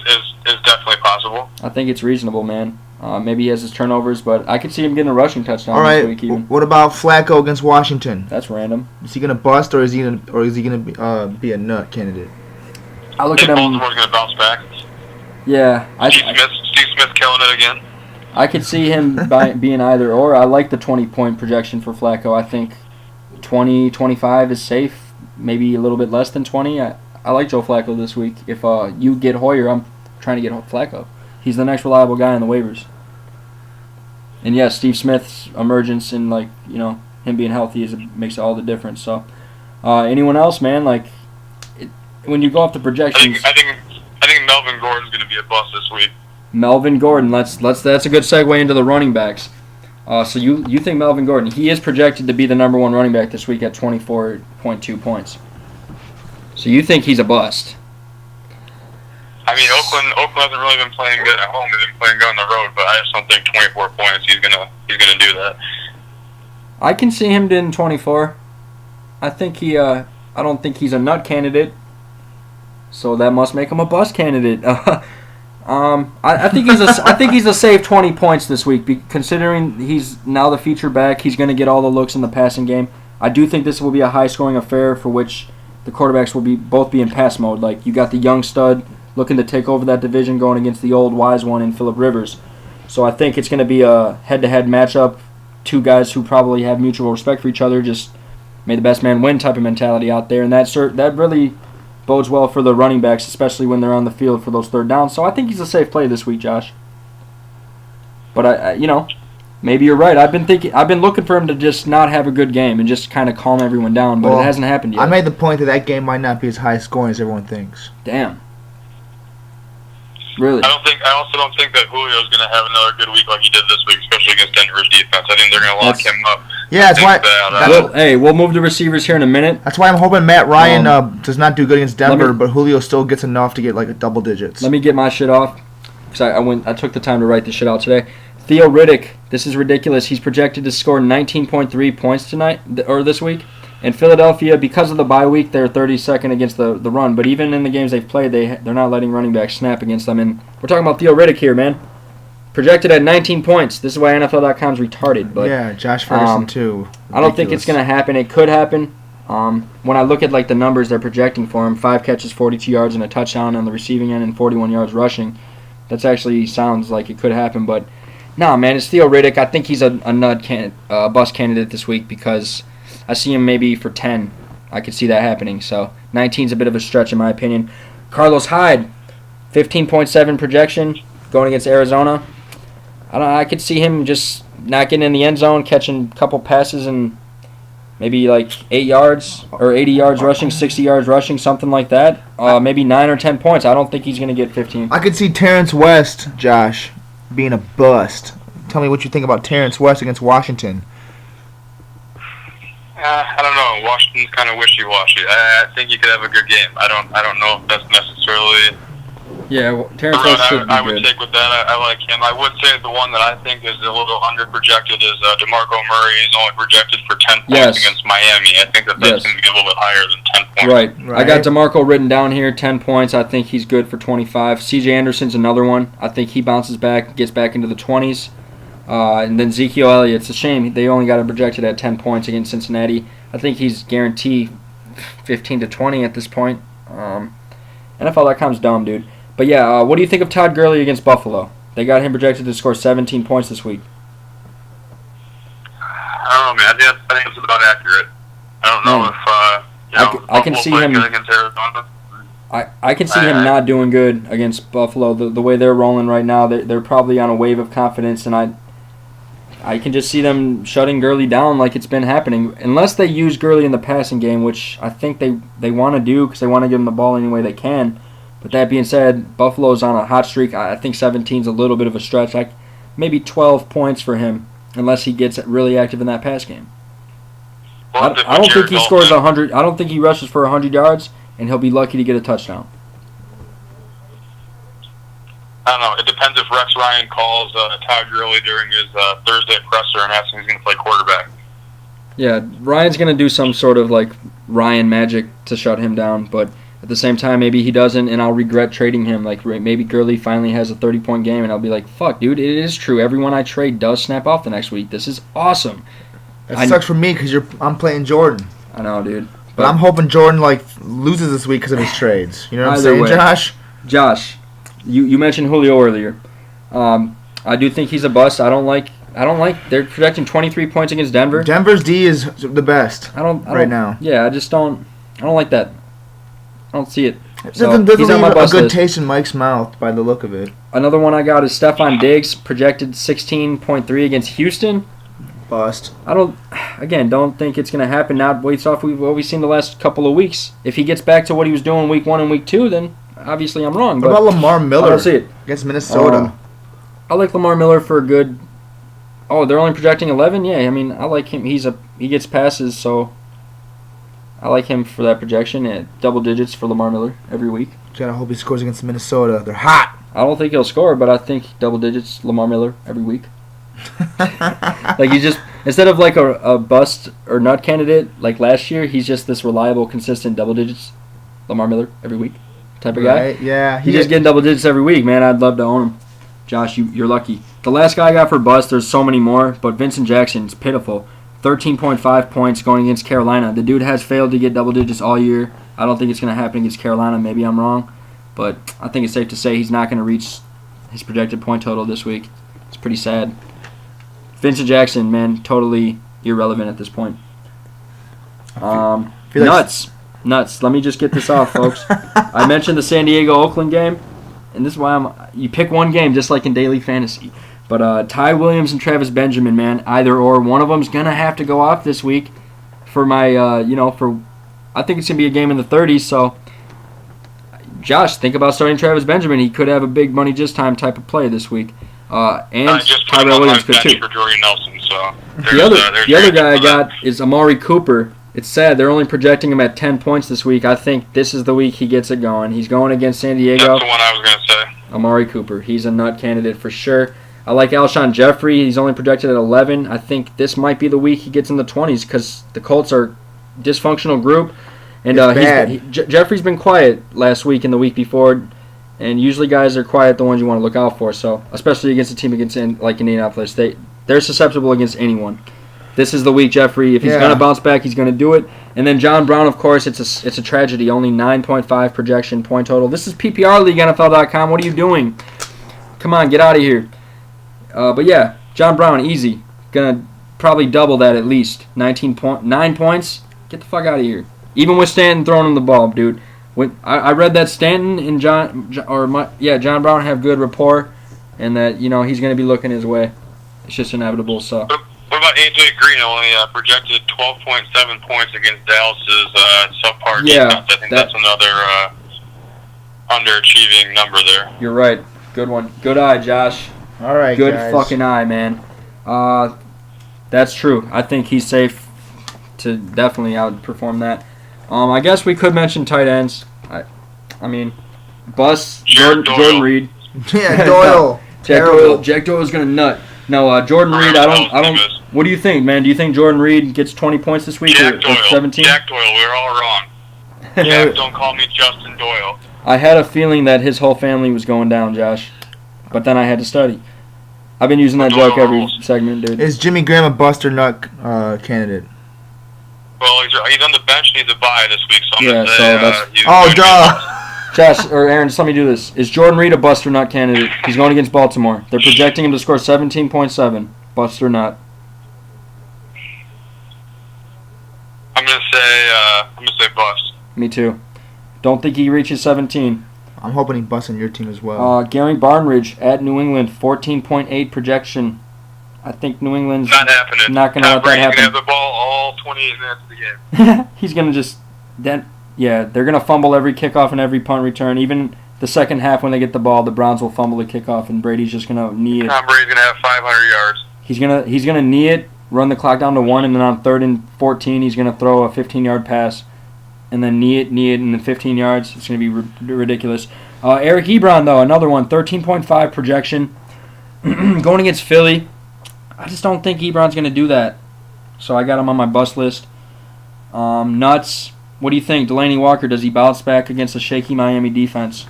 definitely possible. I think it's reasonable, man. Maybe he has his turnovers, but I could see him getting a rushing touchdown All right. this week even. What about Flacco against Washington? That's random. Is he gonna bust or is he gonna be a nut candidate? I look at him. Baltimore's going to bounce back. Yeah, Steve Smith killing it again. I could see him being either or. I like the 20-point projection for Flacco. I think 20, 25 is safe. Maybe a little bit less than 20. I like Joe Flacco this week. If you get Hoyer, I'm trying to get Flacco. He's the next reliable guy on the waivers. And yes, Steve Smith's emergence and him being healthy makes all the difference. So, anyone else, man? When you go off the projections, I think Melvin Gordon's going to be a bust this week. Melvin Gordon. That's a good segue into the running backs. So you think Melvin Gordon? He is projected to be the number 1 running back this week at 24.2 points. So you think he's a bust? I mean, Oakland hasn't really been playing good at home. They've been playing good on the road, but I just don't think 24 points he's gonna do that. I can see him doing 24. I think I don't think he's a nut candidate. So that must make him a bust candidate. I think he's a safe 20 points this week, considering he's now the feature back. He's going to get all the looks in the passing game. I do think this will be a high-scoring affair for which the quarterbacks will both be in pass mode. Like, you got the young stud looking to take over that division going against the old wise one in Phillip Rivers. So I think it's going to be a head-to-head matchup. 2 guys who probably have mutual respect for each other, just may the best man win type of mentality out there, and that really bodes well for the running backs, especially when they're on the field for those third downs. So I think he's a safe play this week, Josh. But maybe you're right. I've been looking for him to just not have a good game and just kind of calm everyone down, but it hasn't happened yet. I made the point that game might not be as high scoring as everyone thinks. Damn. Really? I also don't think that Julio's going to have another good week like he did this week, especially against Denver's defense. I think they're going to lock him up. Yeah, that's why. We'll move to receivers here in a minute. That's why I'm hoping Matt Ryan does not do good against Denver, but Julio still gets enough to get like a double digits. Let me get my shit off, because I took the time to write this shit out today. Theo Riddick, this is ridiculous. He's projected to score 19.3 points this week. In Philadelphia, because of the bye week, they're 32nd against the run. But even in the games they've played, they're not letting running backs snap against them. And we're talking about Theo Riddick here, man. Projected at 19 points. This is why NFL.com's retarded. But yeah, Josh Ferguson too. Ridiculous. I don't think it's going to happen. It could happen. When I look at the numbers they're projecting for him, 5 catches, 42 yards, and a touchdown on the receiving end, and 41 yards rushing. That actually sounds like it could happen. But nah, man, it's Theo Riddick. I think he's a bust candidate this week because I see him maybe for 10. I could see that happening. So 19's a bit of a stretch in my opinion. Carlos Hyde, 15.7 projection going against Arizona. I could see him just not getting in the end zone, catching a couple passes and maybe 8 yards or 80 yards rushing, 60 yards rushing, something like that. Maybe 9 or 10 points. I don't think he's going to get 15. I could see Terrence West, Josh, being a bust. Tell me what you think about Terrence West against Washington. I don't know. Washington's kind of wishy-washy. I think he could have a good game. I don't know if that's necessarily. Yeah, Terrence West should be I would good. take with that. I like him. I would say the one that I think is a little under-projected is DeMarco Murray. He's only projected for 10 points against Miami. I think that's going to be a little bit higher than 10 points. Right. I got DeMarco written down here, 10 points. I think he's good for 25. C.J. Anderson's another one. I think he bounces back, gets back into the 20s. And then Ezekiel Elliott. It's a shame they only got him projected at 10 points against Cincinnati. I think he's guaranteed 15 to 20 at this point. NFL.com's dumb, dude. But yeah, what do you think of Todd Gurley against Buffalo? They got him projected to score 17 points this week. I don't know, man. I think it's about accurate. I don't know if I can see him against Arizona. I can see him not doing good against Buffalo. The way they're rolling right now, they're probably on a wave of confidence, and I can just see them shutting Gurley down like it's been happening. Unless they use Gurley in the passing game, which I think they want to do because they want to give him the ball any way they can. But that being said, Buffalo's on a hot streak. I think 17's a little bit of a stretch. Maybe 12 points for him unless he gets really active in that pass game. I don't think he scores 100. I don't think he rushes for 100 yards, and he'll be lucky to get a touchdown. I don't know. It depends if Rex Ryan calls Todd Gurley during his Thursday presser and asks him if he's going to play quarterback. Yeah, Ryan's going to do some sort of Ryan magic to shut him down, but at the same time, maybe he doesn't, and I'll regret trading him. Maybe Gurley finally has a 30-point game, and I'll be like, fuck, dude, it is true. Everyone I trade does snap off the next week. This is awesome. That sucks for me because I'm playing Jordan. I know, dude. But I'm hoping Jordan loses this week because of his trades. You know what I'm saying, Josh? Josh, you mentioned Julio earlier. I do think he's a bust. I don't like. They're projecting 23 points against Denver. Denver's D is the best. Right now. Yeah, I don't like that. I don't see it. So doesn't leave a good taste in Mike's mouth by the look of it. Another one I got is Stephon Diggs, projected 16.3 against Houston. Bust. I don't think it's going to happen now based off what we've seen the last couple of weeks. If he gets back to what he was doing week 1 and week 2, then obviously I'm wrong. What about Lamar Miller? I don't see it. Against Minnesota. I like Lamar Miller for a good... Oh, they're only projecting 11? Yeah, I mean, I like him. He gets passes, so I like him for that projection at double digits for Lamar Miller every week. Gotta hope he scores against Minnesota. They're hot. I don't think he'll score, but I think double digits Lamar Miller every week. He's just, instead of a bust or nut candidate like last year, he's just this reliable, consistent double digits Lamar Miller every week type of guy. Right, yeah. He's just getting double digits every week, man. I'd love to own him. Josh, you're lucky. The last guy I got for bust, there's so many more, but Vincent Jackson's pitiful. 13.5 points going against Carolina. The dude has failed to get double digits all year. I don't think it's going to happen against Carolina. Maybe I'm wrong, but I think it's safe to say he's not going to reach his projected point total this week. It's pretty sad. Vincent Jackson, man, totally irrelevant at this point. Nuts. Nuts. Let me just get this off, folks. I mentioned the San Diego-Oakland game, and this is why you pick one game just like in daily fantasy. But Ty Williams and Travis Benjamin, man, either or. One of them's going to have to go off this week for my, I think it's going to be a game in the 30s. So, Josh, think about starting Travis Benjamin. He could have a big money just time type of play this week. And Tyrell Williams could too. For Jordy Nelson, so the other guy I got is Amari Cooper. It's sad they're only projecting him at 10 points this week. I think this is the week he gets it going. He's going against San Diego. That's the one I was going to say. Amari Cooper. He's a nut candidate for sure. I like Alshon Jeffrey. He's only projected at 11. I think this might be the week he gets in the 20s because the Colts are a dysfunctional group. And Jeffrey's been quiet last week and the week before. And usually guys are quiet, the ones you want to look out for. So especially against a team like Indianapolis, they're susceptible against anyone. This is the week, Jeffrey. If he's going to bounce back, he's going to do it. And then John Brown, of course, it's a tragedy. Only 9.5 projection point total. This is PPR League, NFL.com. What are you doing? Come on, get out of here. But yeah, John Brown, easy. Going to probably double that at least. 9 points. Get the fuck out of here. Even with Stanton throwing him the ball, dude. When I read that Stanton and John Brown have good rapport, and that he's going to be looking his way. It's just inevitable. So. What about AJ Green? Only projected 12.7 points against Dallas's subpar defense. I think that's another underachieving number there. You're right. Good one. Good eye, Josh. All right, Good guys. fucking eye, man. That's true. I think he's safe to definitely outperform that. I guess we could mention tight ends. I mean, Jordan Reed. Yeah, Doyle. Jack Doyle's gonna nut. No, Jordan Reed. I don't. What do you think, man? Do you think Jordan Reed gets 20 points this week or 17? Jack Doyle. We're all wrong. Jack, don't call me Justin Doyle. I had a feeling that his whole family was going down, Josh, but then I had to study. I've been using that joke every segment, dude. Is Jimmy Graham a bust or nut candidate? Well, he's on the bench, needs a bye this week, so I'm going to say... duh! Josh, or Aaron, just let me do this. Is Jordan Reed a bust or nut candidate? He's going against Baltimore. They're projecting him to score 17.7. Bust or nut? I'm going to say bust. Me too. Don't think he reaches 17. I'm hoping he busts on your team as well. Gary Barnridge at New England, 14.8 projection. I think New England's not happening. Not going to let that happen. He's going to have the ball all 28 minutes of the game. He's going to just... they're going to fumble every kickoff and every punt return. Even the second half when they get the ball, the Browns will fumble the kickoff, and Brady's just going to knee it. Tom Brady's going to have 500 yards. He's going to knee it, run the clock down to 1, and then on 3rd and 14, he's going to throw a 15-yard pass, and then knee it, and then 15 yards. It's going to be ridiculous. Eric Ebron, though, another one, 13.5 projection. Going against Philly. I just don't think Ebron's going to do that. So I got him on my bust list. Nuts. What do you think? Delaney Walker, does he bounce back against a shaky Miami defense?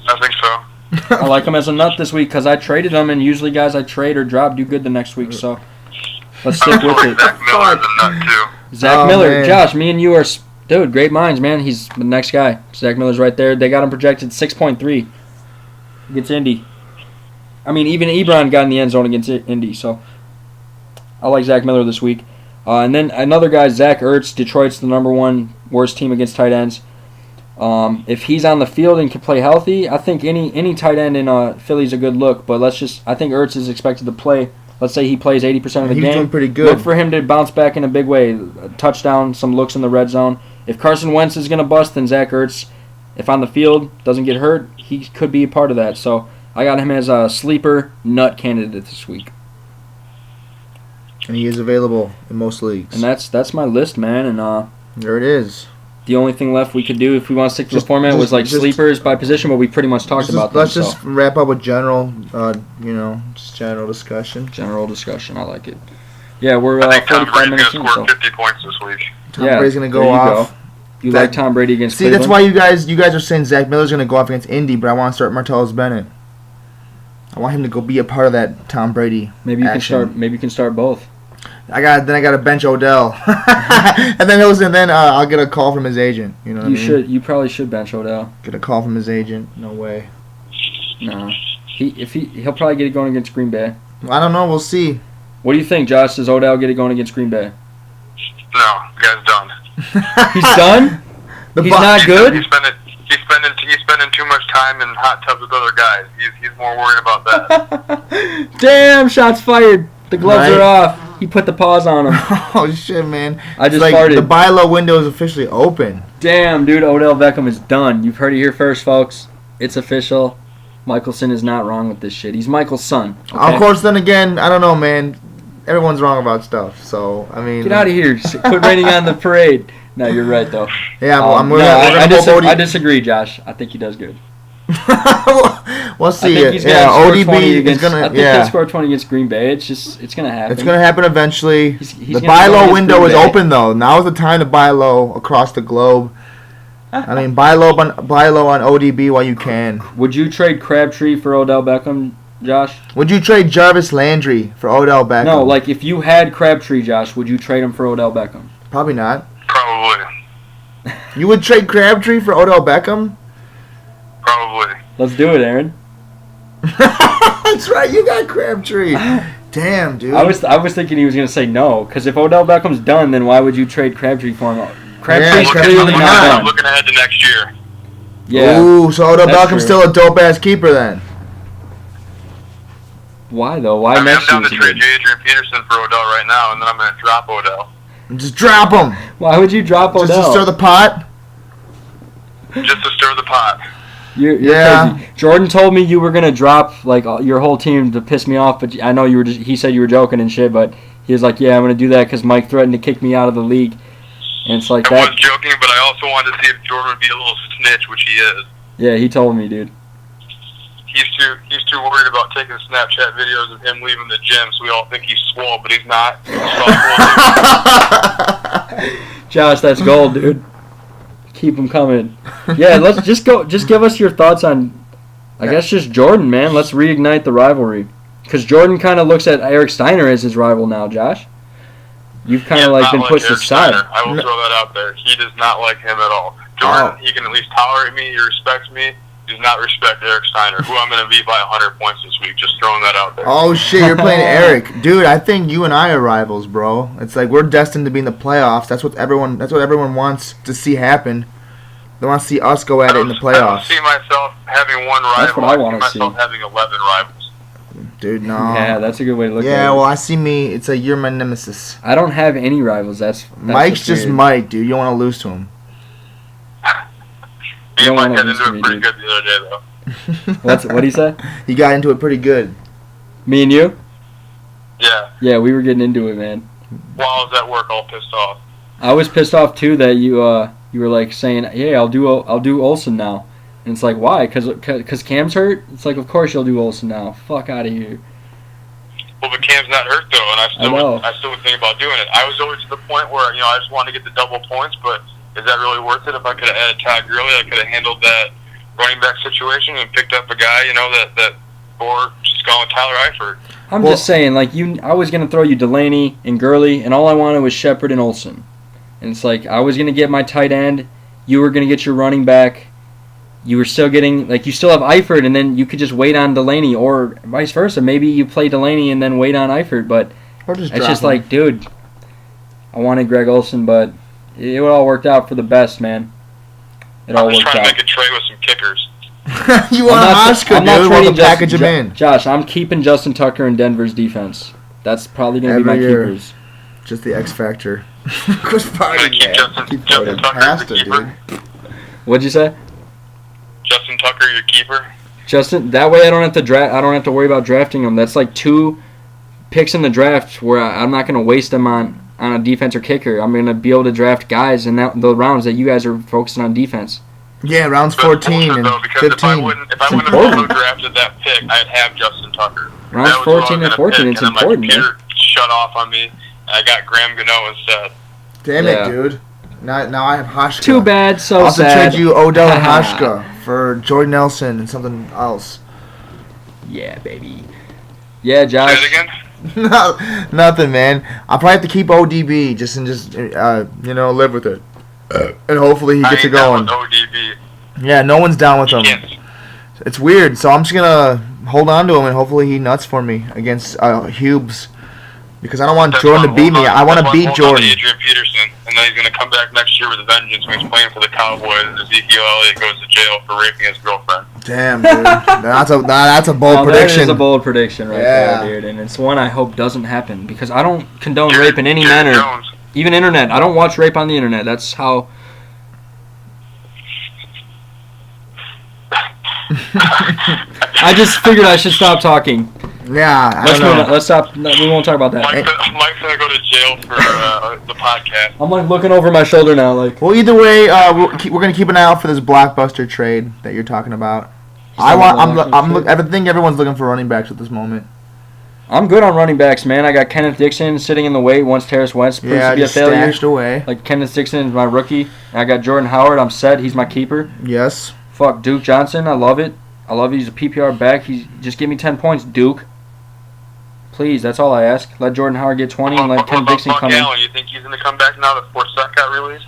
I think so. I like him as a nut this week because I traded him, and usually guys I trade or drop do good the next week. So let's stick with it. Zach Miller's a nut, too. Zach Miller. Man. Josh, me and you are... Dude, great minds, man. He's the next guy. Zach Miller's right there. They got him projected 6.3 against Indy. I mean, even Ebron got in the end zone against Indy, so I like Zach Miller this week. And then another guy, Zach Ertz. Detroit's the number 1 worst team against tight ends. If he's on the field and can play healthy, I think any tight end in Philly's a good look. But I think Ertz is expected to play. Let's say he plays 80% of the game. He's doing pretty good. Look for him to bounce back in a big way. A touchdown, some looks in the red zone. If Carson Wentz is going to bust, then Zach Ertz, if on the field, doesn't get hurt, he could be a part of that. So I got him as a sleeper nut candidate this week. And he is available in most leagues. And that's my list, man. And there it is. The only thing left we could do if we want to stick to the format was sleepers by position, but we pretty much talked about that. Let's just wrap up with general, just general discussion. General discussion, I like it. Yeah, we're I think Tom 45 Brady's minutes going in. to score So. 50 points this week. Tom Brady's going to go off. You like Tom Brady against See, Cleveland? that's why you guys are saying Zach Miller's going to go off against Indy, but I want to start Martellus Bennett. I want him to go be a part of that Tom Brady. Maybe you action. can start both. I got to bench Odell, and then I'll get a call from his agent. You know what I mean? You probably should bench Odell. Get a call from his agent? No way. No, he'll probably get it going against Green Bay. I don't know. We'll see. What do you think, Josh? Does Odell get it going against Green Bay? No, the guy's done. He's done? He's not good? He's spending too much time in hot tubs with other guys. He's more worried about that. Damn, shots fired. The gloves are off. He put the paws on him. Oh, shit, man. I just like farted. The buy low window is officially open. Damn, dude, Odell Beckham is done. You've heard it here first, folks. It's official. Michelson is not wrong with this shit. He's Michael's son. Okay? Of course, then again, I don't know, man. Everyone's wrong about stuff, so, I mean... Get out of here. Quit raining on the parade. No, you're right, though. Yeah, I disagree, Josh. I think he does good. We'll see. I think he's yeah, ODB is I think he'll score 20 against Green Bay. It's going to happen. It's going to happen eventually. He's the buy low window is open, though. Now is the time to buy low across the globe. I mean, buy low on ODB while you can. Would you trade Crabtree for Odell Beckham, Josh? Would you trade Jarvis Landry for Odell Beckham? No, like if you had Crabtree, Josh, would you trade him for Odell Beckham? Probably not. Probably. You would trade Crabtree for Odell Beckham? Probably. Let's do it, Aaron. That's right, you got Crabtree. Damn, dude. I was thinking he was going to say no, because if Odell Beckham's done, then why would you trade Crabtree for him? Crabtree's clearly not done. I'm looking ahead to next year. Yeah. Ooh, so Odell That's Beckham's true. still a dope-ass keeper then. Why, though? Why I'm next down to year? trade Adrian Peterson for Odell right now, and then I'm going to drop Odell. Just drop him. Why would you drop Odell? Just to stir the pot? Just to stir the pot. You're crazy. Jordan told me you were gonna drop like your whole team to piss me off, but I know you were. He said you were joking and shit, but he was like, "Yeah, I'm gonna do that because Mike threatened to kick me out of the league." And it's like I was joking, but I also wanted to see if Jordan would be a little snitch, which he is. Yeah, he told me, dude. He's too worried about taking Snapchat videos of him leaving the gym, so we all think he's swole, but he's not. Josh, that's gold, dude. Keep them coming. Yeah, let's just give us your thoughts on, I guess, just Jordan, man. Let's reignite the rivalry. Because Jordan kind of looks at Eric Steiner as his rival now, Josh. You've kind of been pushed aside. I will throw that out there. He does not like him at all. Jordan, he can at least tolerate me. He respects me. He does not respect Eric Steiner, who I'm going to beat by 100 points this week. Just throwing that out there. Oh, shit, you're playing Eric. Dude, I think you and I are rivals, bro. It's like we're destined to be in the playoffs. That's what everyone wants to see happen. They want to see us go at it in the playoffs. I don't see myself having one rival. That's what I want to see. myself having 11 rivals. Dude, no. Yeah, that's a good way to look at it. Yeah, well, I see me. It's like you're my nemesis. I don't have any rivals. That's Mike's just weird. Mike, dude. You don't want to lose to him. Me and Mike got lose into to it me, pretty dude. good the other day, though. What'd he say? He got into it pretty good. Me and you? Yeah. Yeah, we were getting into it, man. While I was at work, all pissed off. I was pissed off too that you were like saying, "Hey, I'll do Olsen now," and it's like, why? Because Cam's hurt. It's like, of course you'll do Olsen now. Fuck out of here. Well, but Cam's not hurt though, and I still would think about doing it. I was always to the point where I just wanted to get the double points, but is that really worth it? If I could have added Todd Gurley, I could have handled that running back situation and picked up a guy, or just gone with Tyler Eifert. I'm just saying, like I was gonna throw you Delaney and Gurley, and all I wanted was Shepard and Olsen. And it's like I was gonna get my tight end, you were gonna get your running back. You were still getting you still have Eifert, and then you could just wait on Delaney, or vice versa. Maybe you play Delaney and then wait on Eifert, but it's just like, dude, I wanted Greg Olsen, but it all worked out for the best, man. It all worked out. I was trying to make a trade with some kickers. You want Oscar, dude? We'll package him in. Josh, I'm keeping Justin Tucker in Denver's defense. That's probably gonna be my keepers. Just the X factor. Justin Tucker as the keeper. What'd you say? Justin Tucker, your keeper. Justin, that way I don't have to draft. I don't have to worry about drafting him. That's like 2 picks in the draft where I'm not gonna waste them on a defense or kicker. I'm gonna be able to draft guys in the rounds that you guys are focusing on defense. Yeah, rounds 14 and 15. If I wouldn't have also drafted that pick, I'd have Justin Tucker. Rounds 14 and 14, it's important, man. My computer shut off on me, and I got Graham Gano instead. Damn it, dude. Now I have Hashka. Too bad, so I'll sad. Also trade you Odell and Hashka for Jordan Nelson and something else. Yeah, baby. Yeah, Josh. Say it again? No, nothing, man. I'll probably have to keep ODB just live with it. And hopefully he gets it going. ODB. Yeah, no one's down with him. It's weird, so I'm just gonna hold on to him and hopefully he nuts for me against Hubes, because I don't want Jordan to beat me. I want to beat Jordan. Adrian Peterson, and know, he's going to come back next year with a vengeance when he's playing for the Cowboys. Ezekiel Elliott goes to jail for raping his girlfriend. Damn, dude. That's a bold Now, prediction. That is a bold prediction right there, dude. And it's one I hope doesn't happen because I don't condone rape in any manner. Jones. Even internet. I don't watch rape on the internet. That's how... I just figured I should stop talking. Yeah, I don't know. Let's stop. No, we won't talk about that. Mike's going to go to jail for the podcast. I'm like looking over my shoulder now. Like, Well, either way, we're gonna keep an eye out for this blockbuster trade that you're talking about. I think everyone's looking for running backs at this moment. I'm good on running backs, man. I got Kenneth Dixon sitting in the wait once Terrace Wentz proves to be a just failure. stashed away. Like Kenneth Dixon is my rookie. I got Jordan Howard. I'm set. He's my keeper. Yes. Fuck Duke Johnson. I love it. He's a PPR back. Just give me 10 points, Duke. Please, that's all I ask. Let Jordan Howard get 20 and let Kenneth Dixon come in. You think he's going to come back now that Forsett got released?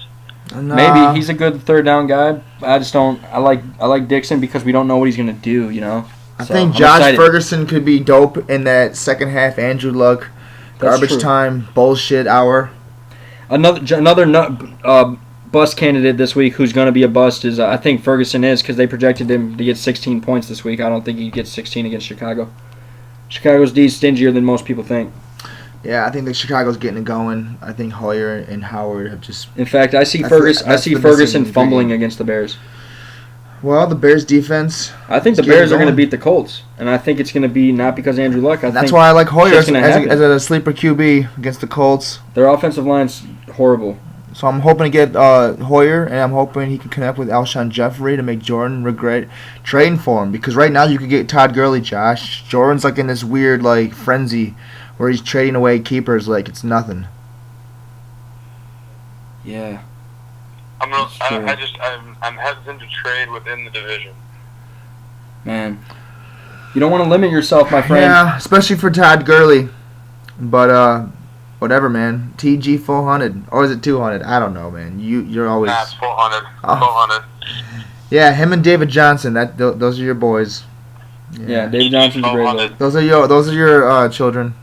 Maybe he's a good third down guy. I just don't. I like Dixon because we don't know what he's gonna do. You know. I think Josh Ferguson could be dope in that second half. Andrew Luck, garbage time, bullshit hour. Another bust candidate this week who's gonna be a bust is I think Ferguson is because they projected him to get 16 points this week. I don't think he gets 16 against Chicago. Chicago's D is stingier than most people think. Yeah, I think that Chicago's getting it going. I think Hoyer and Howard have just. In fact, I see Ferguson fumbling against the Bears. Well, the Bears' defense. I think the Bears are going to beat the Colts, and I think it's going to be not because of Andrew Luck. That's why I like Hoyer as a sleeper QB against the Colts. Their offensive line's horrible. So I'm hoping to get Hoyer, and I'm hoping he can connect with Alshon Jeffrey to make Jordan regret trading for him. Because right now you could get Todd Gurley, Josh. Jordan's like in this weird frenzy where he's trading away keepers like it's nothing. Yeah. I'm hesitant to trade within the division. Man, you don't want to limit yourself, my friend. Yeah, especially for Todd Gurley. But whatever, man. TG 400 or is it 200? I don't know, man. You're always. Nah, it's 400. Oh. 400. Yeah, him and David Johnson. Those are your boys. Yeah, David Johnson's great. Those are your children.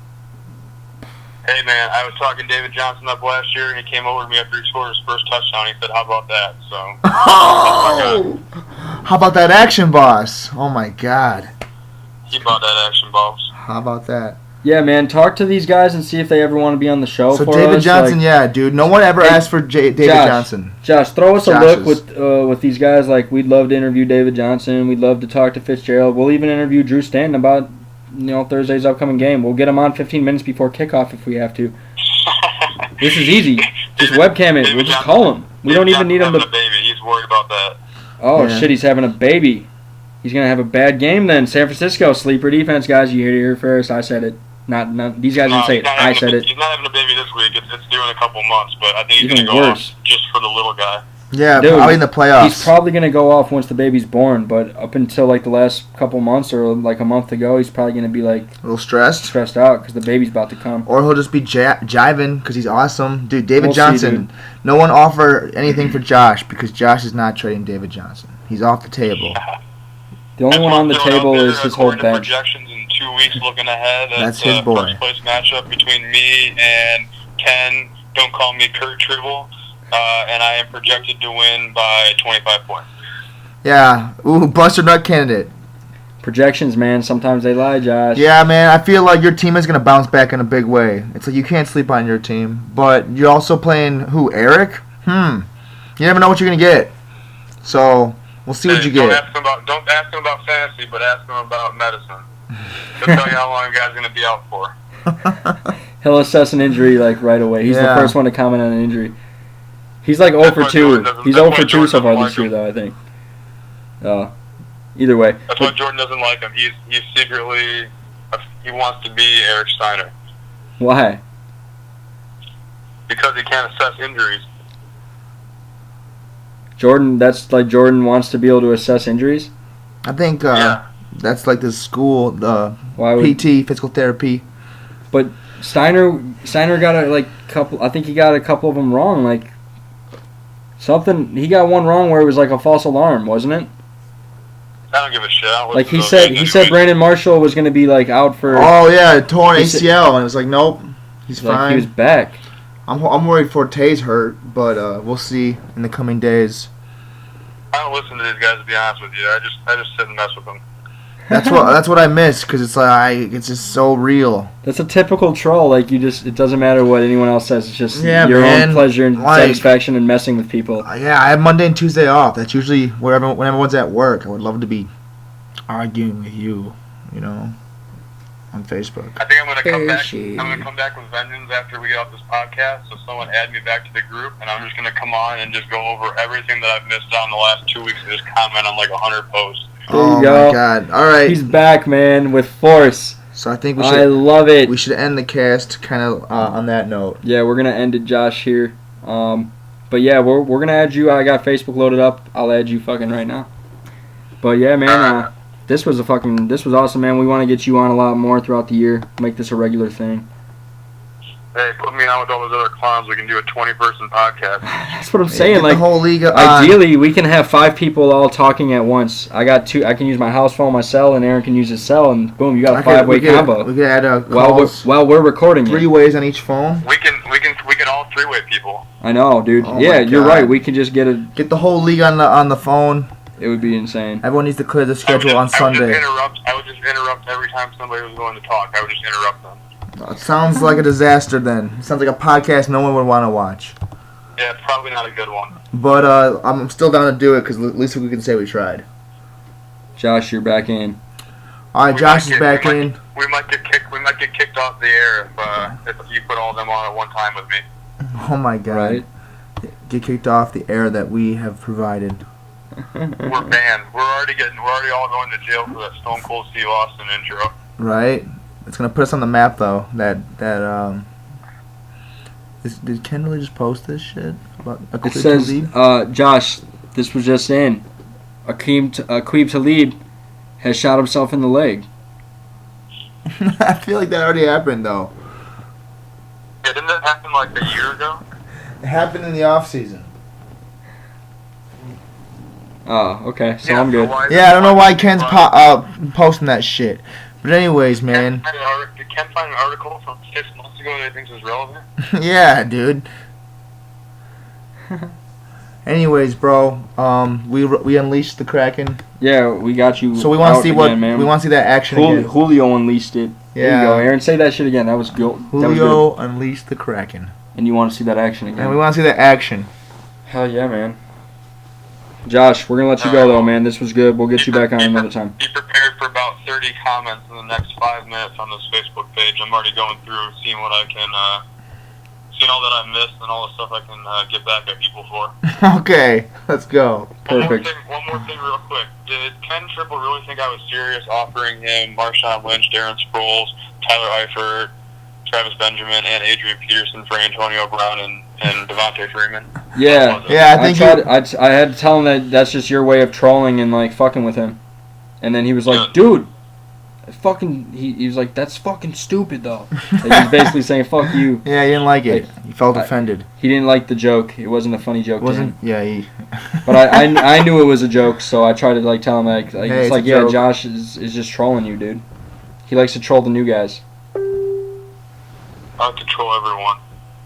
Hey, man, I was talking David Johnson up last year, and he came over to me after he scored his first touchdown. He said, how about that? So. Oh! How about that action, boss? Oh, my God. He bought that action, boss. How about that? Yeah, man, talk to these guys and see if they ever want to be on the show for us. So David Johnson, yeah, dude. No one ever asked for David Johnson. Josh, throw us a look with these guys. Like, we'd love to interview David Johnson. We'd love to talk to Fitzgerald. We'll even interview Drew Stanton about Thursday's upcoming game. We'll get him on 15 minutes before kickoff if we have to. This is easy. Just webcam it. We'll just call him. We don't even need him to. A baby. He's worried about that. Oh shit! He's having a baby. He's gonna have a bad game then. San Francisco sleeper defense, guys. You hear it here first. I said it. Not these guys didn't say it. I said it. He's not having a baby this week. It's due in a couple months, but I think he's Even gonna go worse. off just for the little guy. Yeah, Dude, probably in the playoffs. He's probably going to go off once the baby's born, but up until the last couple months or a month ago, he's probably going to be a little stressed out because the baby's about to come. Or he'll just be jiving because he's awesome. Dude, David We'll Johnson. see, no one offer anything for Josh because Josh is not trading David Johnson. He's off the table. The only one on the table is his whole bench. Projections in 2 weeks looking ahead. That's his boy. First place matchup between me and Ken. Don't call me Kurt Tribble. And I am projected to win by 25 points. Yeah. Ooh, Buster Nut candidate. Projections, man. Sometimes they lie, Josh. Yeah, man. I feel like your team is going to bounce back in a big way. It's like you can't sleep on your team. But you're also playing who? Eric? You never know what you're going to get. So, we'll see what you get. Don't ask him about fantasy, but ask him about medicine. He'll tell you how long the guy's going to be out for. He'll assess an injury right away. He's the first one to comment on an injury. He's 0 for 2. He's 0 for 2 so far this year, though, I think. Either way. That's why Jordan doesn't like him. He's secretly... He wants to be Eric Steiner. Why? Because he can't assess injuries. Jordan wants to be able to assess injuries? I think that's like the school, the PT, physical therapy. But Steiner got a couple... I think he got a couple of them wrong, he got one wrong where it was a false alarm, wasn't it? I don't give a shit. He said Brandon Marshall was going to be out for. Oh yeah, torn ACL, and it was nope, he's fine. He was back. I'm worried Forte's hurt, but we'll see in the coming days. I don't listen to these guys, to be honest with you. I just sit and mess with them. That's what I miss, because it's it's just so real. That's a typical troll. Like, it doesn't matter what anyone else says. It's just your man, own pleasure and satisfaction in messing with people. Yeah, I have Monday and Tuesday off. That's usually when everyone's at work. I would love to be arguing with you, on Facebook. I think I'm gonna come back. I'm gonna come back with vengeance after we get off this podcast. So someone add me back to the group, and I'm just gonna come on and just go over everything that I've missed out in the last 2 weeks and just comment on like 100 posts. Oh my God! All right, he's back, man, with force. So I think we should. I love it. We should end the cast kind of on that note. Yeah, we're gonna end it, Josh, here. But yeah, we're gonna add you. I got Facebook loaded up. I'll add you fucking right now. But yeah, man, this was awesome, man. We want to get you on a lot more throughout the year. Make this a regular thing. Hey, put me on with all those other clowns. We can do a 20-person podcast. That's what I'm saying. Get like the whole league. Ideally, we can have 5 people all talking at once. I got 2. I can use my house phone, my cell, and Aaron can use his cell, and boom, you got a 5-way combo. We could add a while we're recording 3 ways on each phone. We can all 3-way people. I know, dude. Oh yeah, my you're God. right. We could just get the whole league on the phone. It would be insane. Everyone needs to clear the schedule on Sunday. I would just interrupt every time somebody was going to talk. I would just interrupt them. It sounds like a disaster then. It sounds like a podcast no one would want to watch. Yeah, probably not a good one. But I'm still down to do it because at least we can say we tried. Josh, you're back in. All right, Josh is back in. We might get kicked off the air if you put all of them on at one time with me. Oh my God! Right? Get kicked off the air that we have provided. We're banned. We're already all going to jail for that Stone Cold Steve Austin intro. Right. It's gonna put us on the map though. Did Ken really just post this shit about It says, Josh, this was just in. Aqib Talib has shot himself in the leg. I feel like that already happened though. Yeah, didn't that happen like a year ago? It happened in the off season. Oh, okay. So Yeah, I'm good. Yeah, I don't know why Ken's posting that shit. But anyways, man. Did Ken find an article from 6 months ago that he thinks is relevant? Yeah, dude. Anyways, bro, we unleashed the Kraken. Yeah, we got you. So we want to see again, man. we want to see that action again. Julio unleashed it. There Yeah. you go, Aaron. Say that shit again. That was good. Julio unleashed the Kraken. And you want to see that action again? And we want to see that action. Hell yeah, man. Josh, we're gonna let you go though, man. This was good. We'll get you back on another time. Be prepared for about 30 comments in the next 5 minutes on this Facebook page. I'm already going through, seeing what I can, seeing all that I missed and all the stuff I can get back at people for. Okay, let's go. Perfect. One more thing real quick. Did Ken Triple really think I was serious offering him Marshawn Lynch, Darren Sproles, Tyler Eifert, Travis Benjamin, and Adrian Peterson for Antonio Brown and Devontae Freeman? Yeah. Yeah, I think I had to tell him that that's just your way of trolling and like fucking with him, and then he was like, "Dude, he was like, that's fucking stupid though." Like, he's basically saying, "Fuck you." Yeah, he didn't like it. He felt offended. He didn't like the joke. It wasn't a funny joke. Wasn't? To him. Yeah, But I knew it was a joke, so I tried to like tell him like Hey, it's like, a yeah, joke. Josh is just trolling you, dude. He likes to troll the new guys. I'll control everyone.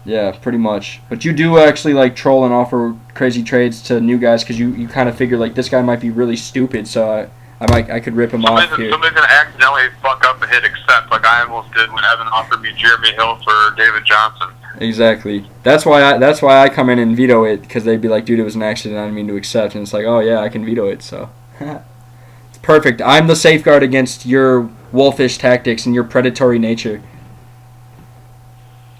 Yeah, pretty much. But you do actually like troll and offer crazy trades to new guys because you kind of figure like this guy might be really stupid, so I could rip him off here. Somebody's gonna accidentally fuck up and hit accept like I almost did when Evan offered me Jeremy Hill for David Johnson. Exactly. That's why I come in and veto it, because they'd be like, dude, it was an accident. I didn't mean to accept. And it's like, oh yeah, I can veto it. So it's perfect. I'm the safeguard against your wolfish tactics and your predatory nature.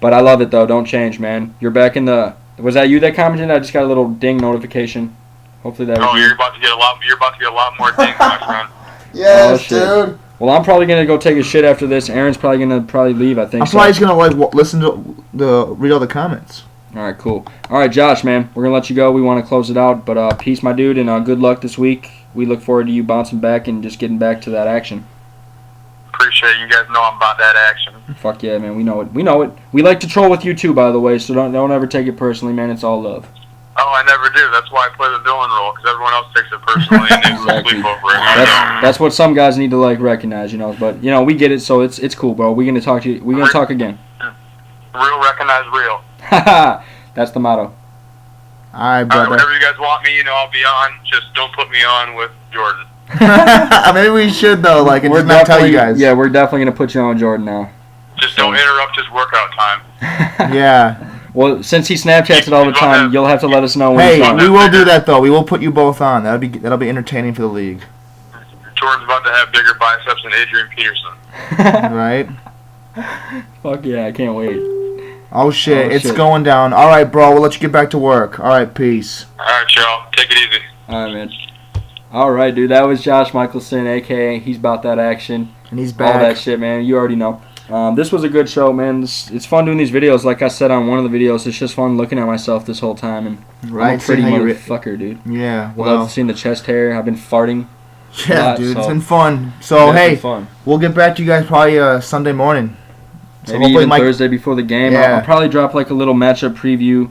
But I love it though. Don't change, man. You're back in the. Was that you that commented? I just got a little ding notification. Hopefully that was Oh, you. you're about to get a lot. You're about to get a lot more dings, my friend. Yes, Oh, shit. dude. Well, I'm probably gonna go take a shit after this. Aaron's probably gonna leave. I think. I'm probably just gonna listen to read all the comments. All right, cool. All right, Josh, man, we're gonna let you go. We want to close it out, but peace, my dude, and good luck this week. We look forward to you bouncing back and just getting back to that action. Appreciate it. You guys know I'm about that action. Fuck yeah, man. We know it. We know it. We like to troll with you too, by the way. So don't ever take it personally, man. It's all love. Oh, I never do. That's why I play the villain role, because everyone else takes it personally and they Exactly. sleep over it. I don't. That's what some guys need to like recognize, you know. But we get it, so it's cool, bro. We're gonna talk to you. We're gonna talk again. Real recognize real. That's the motto. All right, All right, brother. whenever you guys want me, I'll be on. Just don't put me on with Jordan. Maybe we should though, like, and just not tell you guys. Yeah, we're definitely gonna put you on Jordan now. Just don't interrupt his workout time. Yeah. Well, since he Snapchats it all the time, you'll have to let us know when Hey, he's on. we will do that though. We will put you both on. That'll be entertaining for the league. Jordan's about to have bigger biceps than Adrian Peterson. Right? Fuck yeah, I can't wait. Oh shit, Oh, it's shit. going down. All right, bro. We'll let you get back to work. All right, peace. All right, y'all. Take it easy. All right, man. All right, dude. That was Josh Michelson, a.k.a. He's About That Action. And he's All that back. shit, man. You already know. This was a good show, man. It's fun doing these videos. Like I said on one of the videos, it's just fun looking at myself this whole time. And I'm Right? a pretty See how you motherfucker, dude. Yeah. I Well. love seeing the chest hair. I've been farting. Yeah, lot, dude. It's so- been fun. So Yeah, it's hey, been fun. we'll get back to you guys probably Sunday morning. So Maybe hopefully even Mike. Thursday before the game. Yeah. I'll probably drop like a little matchup preview